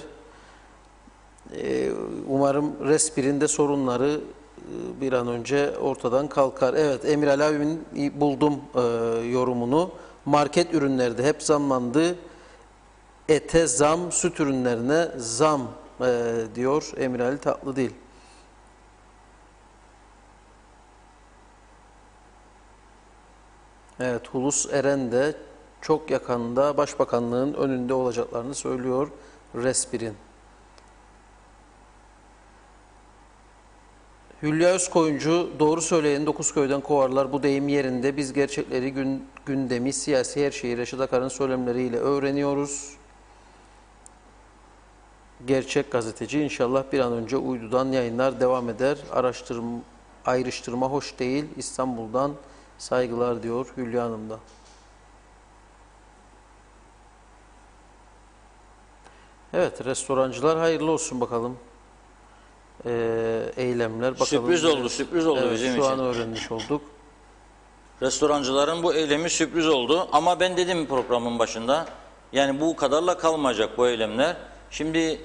Umarım Respir'in de sorunları bir an önce ortadan kalkar. Evet, Emir Ali abimin buldum yorumunu. Market ürünlerde hep zamlandı. Ete zam, süt ürünlerine zam diyor Emir Ali Tatlıdil. Evet, Hulus Eren de çok yakında Başbakanlığın önünde olacaklarını söylüyor Respir'in. Hülya Özkoyuncu, doğru söyleyen 9 köyden kovarlar, bu deyim yerinde. Biz gerçekleri, gündemi, siyasi her şeyi Reşat Akar'ın söylemleriyle öğreniyoruz. Gerçek gazeteci inşallah bir an önce uydudan yayınlar devam eder. Ayrıştırma hoş değil. İstanbul'dan saygılar diyor Hülya Hanım da. Evet, restorancılar hayırlı olsun bakalım. Eylemler bakalım. Sürpriz oldu, sürpriz oldu evet, bizim için. Şu an öğrenmiş olduk. Restorancıların bu eylemi sürpriz oldu ama ben dedim programın başında yani bu kadarla kalmayacak bu eylemler. Şimdi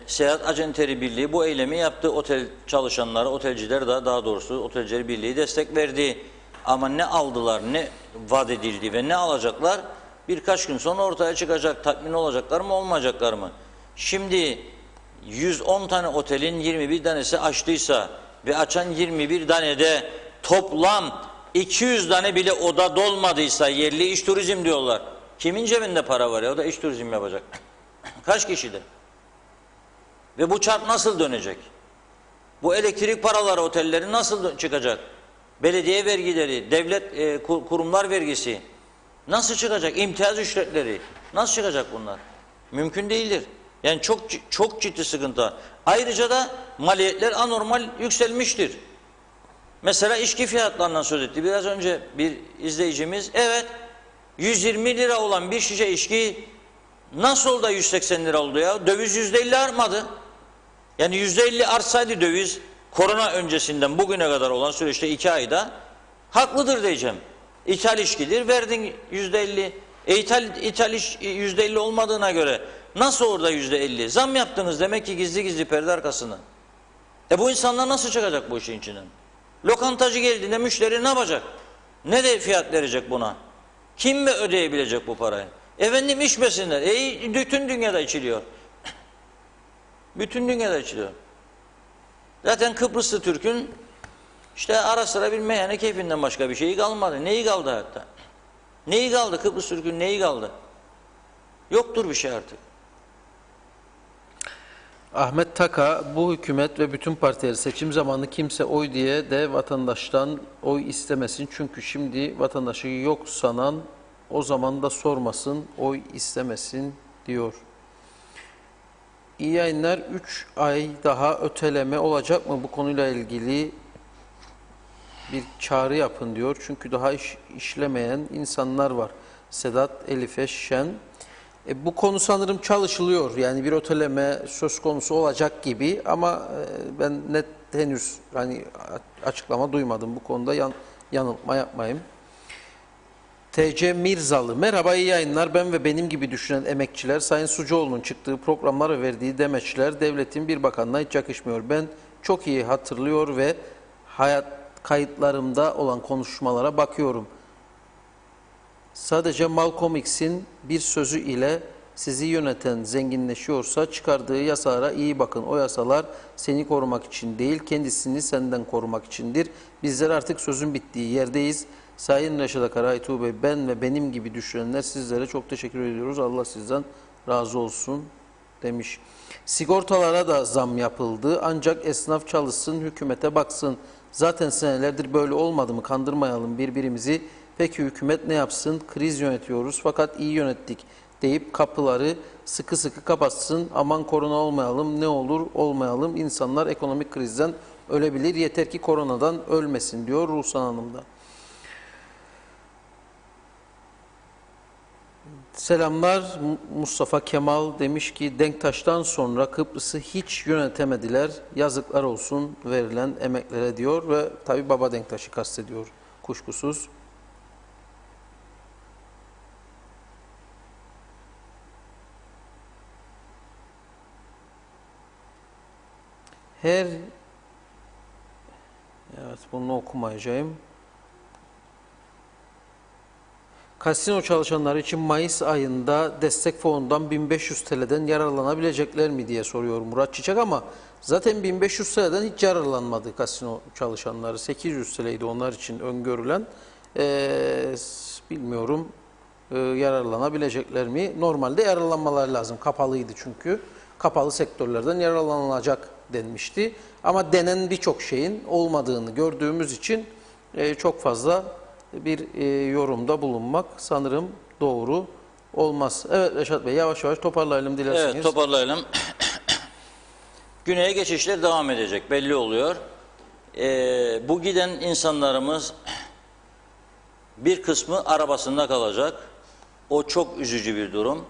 Seyahat Acenteri Birliği bu eylemi yaptı. Otel çalışanları, otelciler de daha doğrusu Otelciler Birliği destek verdi. Ama ne aldılar, ne vaat edildi ve ne alacaklar birkaç gün sonra ortaya çıkacak. Tatmin olacaklar mı, olmayacaklar mı? Şimdi 110 tane otelin 21 tanesi açtıysa ve açan 21 tanede toplam 200 tane bile oda dolmadıysa yerli iş turizm diyorlar. Kimin cebinde para var ya? O da iş turizm yapacak. Kaç kişide? Ve bu çark nasıl dönecek? Bu elektrik paraları otelleri nasıl çıkacak? Belediye vergileri, devlet kurumlar vergisi nasıl çıkacak? İmtiyaz ücretleri nasıl çıkacak bunlar? Mümkün değildir. Yani çok ciddi sıkıntı. Ayrıca da maliyetler anormal yükselmiştir. Mesela içki fiyatlarından söz etti biraz önce bir izleyicimiz. Evet, 120 lira olan bir şişe içki nasıl da 180 lira oldu ya? Döviz %50 artmadı. Yani %50 artsaydı döviz korona öncesinden bugüne kadar olan süreçte 2 ayda haklıdır diyeceğim. İthal içkidir, verdin %50. İthal iş %50 olmadığına göre nasıl orada %50? Zam yaptınız demek ki gizli gizli perde arkasından. Bu insanlar nasıl çıkacak bu işin içinden? Lokantacı geldiğinde müşteri ne yapacak? Ne de fiyat verecek buna? Kim mi ödeyebilecek bu parayı? Efendim içmesinler. Bütün dünyada içiliyor. Bütün dünyada içiliyor. Zaten Kıbrıslı Türk'ün işte ara sıra bir meyhane keyfinden başka bir şeyi kalmadı. Neyi kaldı hatta? Neyi kaldı? Kıbrıs Türk'ün neyi kaldı? Yoktur bir şey artık. Ahmet Taka, bu hükümet ve bütün partiler seçim zamanı kimse oy diye de vatandaştan oy istemesin. Çünkü şimdi vatandaşı yok sanan o zaman da sormasın, oy istemesin diyor. İyi yayınlar. 3 ay daha öteleme olacak mı? Bu konuyla ilgili bir çağrı yapın diyor. Çünkü daha işlemeyen insanlar var. Sedat Elife Şen. Bu konu sanırım çalışılıyor. Yani bir öteleme söz konusu olacak gibi ama ben net henüz hani açıklama duymadım bu konuda, yanıltma yapmayayım. TC Mirzalı, merhaba, iyi yayınlar. Ben ve benim gibi düşünen emekçiler, Sayın Sucuoğlu'nun çıktığı programlara verdiği demeçler devletin bir bakanına hiç yakışmıyor. Ben çok iyi hatırlıyor ve hayat kayıtlarımda olan konuşmalara bakıyorum. Sadece Malcolm X'in bir sözü ile sizi yöneten zenginleşiyorsa çıkardığı yasalara iyi bakın. O yasalar seni korumak için değil, kendisini senden korumak içindir. Bizler artık sözün bittiği yerdeyiz. Sayın Reşat Akar, Aytuğ Bey, ben ve benim gibi düşünenler sizlere çok teşekkür ediyoruz. Allah sizden razı olsun demiş. Sigortalara da zam yapıldı. Ancak esnaf çalışsın, hükümete baksın. Zaten senelerdir böyle olmadı mı? Kandırmayalım birbirimizi. Peki hükümet ne yapsın? Kriz yönetiyoruz fakat iyi yönettik deyip kapıları sıkı sıkı kapatsın. Aman korona olmayalım, ne olur olmayalım. İnsanlar ekonomik krizden ölebilir. Yeter ki koronadan ölmesin diyor Ruhsan Hanım da. Selamlar. Mustafa Kemal demiş ki Denktaş'tan sonra Kıbrıs'ı hiç yönetemediler. Yazıklar olsun verilen emeklere diyor ve tabi Baba Denktaş'ı kastediyor kuşkusuz. Evet, bunu okumayacağım. Kasino çalışanları için Mayıs ayında destek fonundan 1500 TL'den yararlanabilecekler mi diye soruyor Murat Çiçek ama zaten 1500 TL'den hiç yararlanmadı kasino çalışanları. 800 TL'ydi onlar için öngörülen. Bilmiyorum yararlanabilecekler mi? Normalde yararlanmaları lazım. Kapalıydı çünkü. Kapalı sektörlerden yararlanılacak denmişti. Ama denen birçok şeyin olmadığını gördüğümüz için çok fazla bir yorumda bulunmak sanırım doğru olmaz. Evet Reşat Bey, yavaş yavaş toparlayalım dilerseniz. Evet, toparlayalım. Güneye geçişler devam edecek, belli oluyor. Bu giden insanlarımız bir kısmı arabasında kalacak. O çok üzücü bir durum.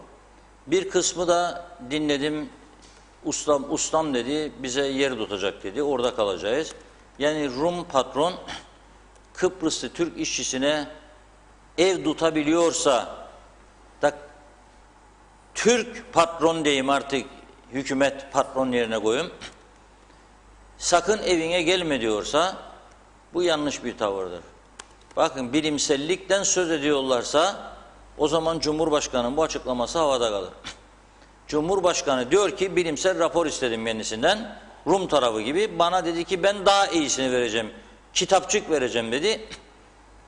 Bir kısmı da dinledim, ustam dedi, bize yer tutacak dedi, orada kalacağız. Yani Rum patron Kıbrıslı Türk işçisine ev tutabiliyorsa da Türk patron diyeyim artık, hükümet patron yerine koyayım, sakın evine gelme diyorsa bu yanlış bir tavırdır. Bakın, bilimsellikten söz ediyorlarsa o zaman Cumhurbaşkanı'nın bu açıklaması havada kalır. Cumhurbaşkanı diyor ki bilimsel rapor istedim kendisinden, Rum tarafı gibi, bana dedi ki ben daha iyisini vereceğim, kitapçık vereceğim dedi.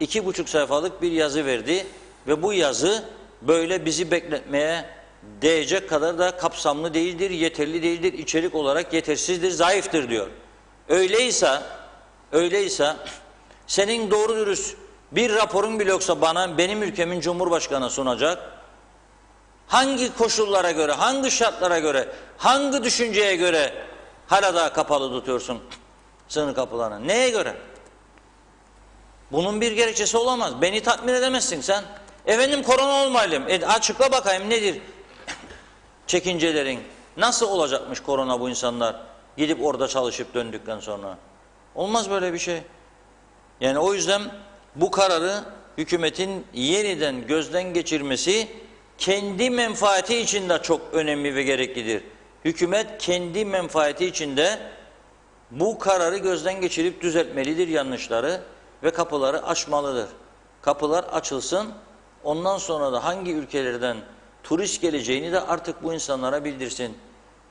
2,5 sayfalık bir yazı verdi ve bu yazı böyle bizi bekletmeye değecek kadar da kapsamlı değildir, yeterli değildir, içerik olarak yetersizdir, zayıftır diyor. Öyleyse senin doğru dürüst bir raporun bile yoksa bana, benim ülkemin Cumhurbaşkanı sunacak, hangi koşullara göre, hangi şartlara göre, hangi düşünceye göre hala daha kapalı tutuyorsun sınır kapılarını? Neye göre? Bunun bir gerekçesi olamaz. Beni tatmin edemezsin sen. Efendim korona olmayalım. Açıkla bakayım nedir çekincelerin? Nasıl olacakmış korona bu insanlar gidip orada çalışıp döndükten sonra? Olmaz böyle bir şey. Yani o yüzden bu kararı hükümetin yeniden gözden geçirmesi kendi menfaati için de çok önemli ve gereklidir. Hükümet kendi menfaati için de bu kararı gözden geçirip düzeltmelidir yanlışları ve kapıları açmalıdır. Kapılar açılsın, ondan sonra da hangi ülkelerden turist geleceğini de artık bu insanlara bildirsin.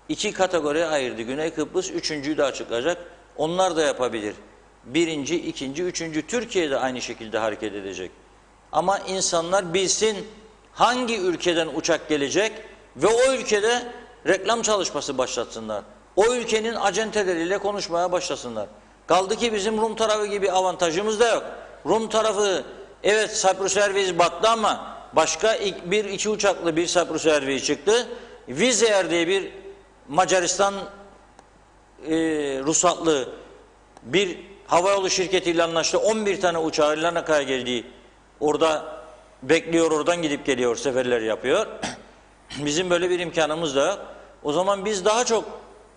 2 kategoriye ayırdı. Güney Kıbrıs, 3.'yü de açıklayacak. Onlar da yapabilir. 1., 2., 3. Türkiye de aynı şekilde hareket edecek. Ama insanlar bilsin hangi ülkeden uçak gelecek ve o ülkede reklam çalışması başlatsınlar. O ülkenin acenteleriyle konuşmaya başlasınlar. Kaldı ki bizim Rum tarafı gibi avantajımız da yok. Rum tarafı evet Cyprus Airways battı ama başka 1-2 uçaklı bir Cyprus Airways çıktı. Wizz Air diye bir Macaristan ruhsatlı bir havayolu şirketiyle anlaştı. 11 tane uçağı Larnaka'ya geldi. Orada bekliyor, oradan gidip geliyor, seferler yapıyor. Bizim böyle bir imkanımız da yok. O zaman biz daha çok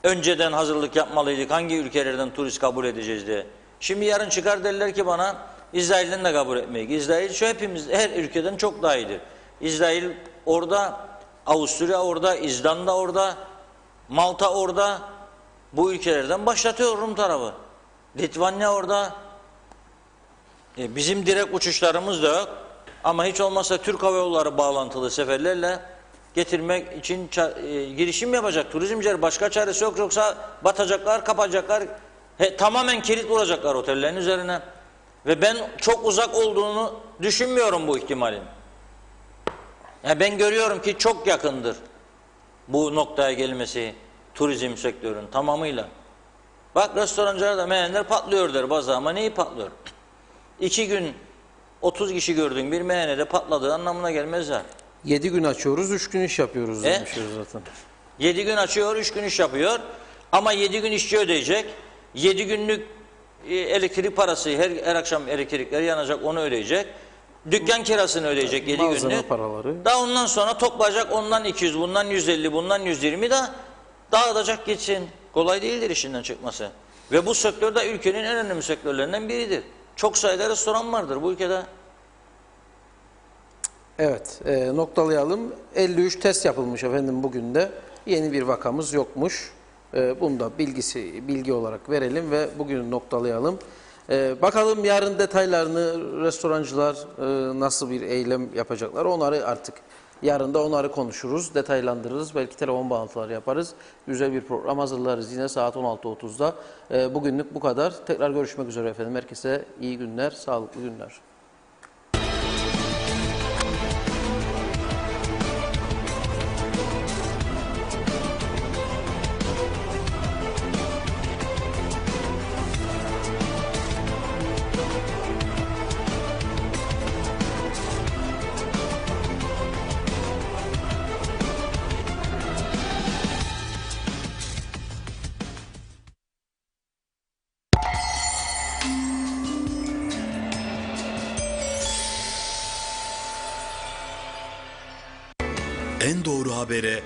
önceden hazırlık yapmalıydık. Hangi ülkelerden turist kabul edeceğiz diye. Şimdi yarın çıkar derler ki bana İsrail'den de kabul etmeyik. İsrail şu hepimiz her ülkeden çok daha iyidir. İsrail orada, Avusturya orada, İzlanda orada, Malta orada. Bu ülkelerden başlatıyor Rum tarafı. Litvanya orada. Bizim direkt uçuşlarımız da yok. Ama hiç olmazsa Türk Hava Yolları bağlantılı seferlerle getirmek için girişim yapacak turizmciler. Başka çaresi yok. Yoksa batacaklar, kapacaklar. Tamamen kilit vuracaklar otellerin üzerine. Ve ben çok uzak olduğunu düşünmüyorum bu ihtimalin. Yani ben görüyorum ki çok yakındır bu noktaya gelmesi turizm sektörünün tamamıyla. Bak restorancılar da meğenler patlıyor der bazı ama neyi patlıyor? 2 gün 30 kişi gördüğün bir meyhanede patladığı anlamına gelmez ya. 7 gün açıyoruz, 3 gün iş yapıyoruz demişiz zaten. 7 gün açıyor, 3 gün iş yapıyor. Ama 7 gün işçi ödeyecek. 7 günlük elektrik parası, her akşam elektrikleri yanacak, onu ödeyecek. Dükkan kirasını ödeyecek 7 günlük. Paraları. Daha ondan sonra toplayacak ondan 200, bundan 150, bundan 120 de dağıtacak gitsin. Kolay değildir işinden çıkması. Ve bu sektör de ülkenin en önemli sektörlerinden biridir. Çok sayıda restoran vardır bu ülkede. Evet, noktalayalım. 53 test yapılmış efendim bugün de. Yeni bir vakamız yokmuş. Bunu da bilgi olarak verelim ve bugün noktalayalım. Bakalım yarın detaylarını restorancılar nasıl bir eylem yapacaklar. Onları artık yarın da onları konuşuruz, detaylandırırız. Belki telefon bağlantıları yaparız. Güzel bir program hazırlarız yine saat 16.30'da. Bugünlük bu kadar. Tekrar görüşmek üzere efendim. Herkese iyi günler, sağlıklı günler. En doğru habere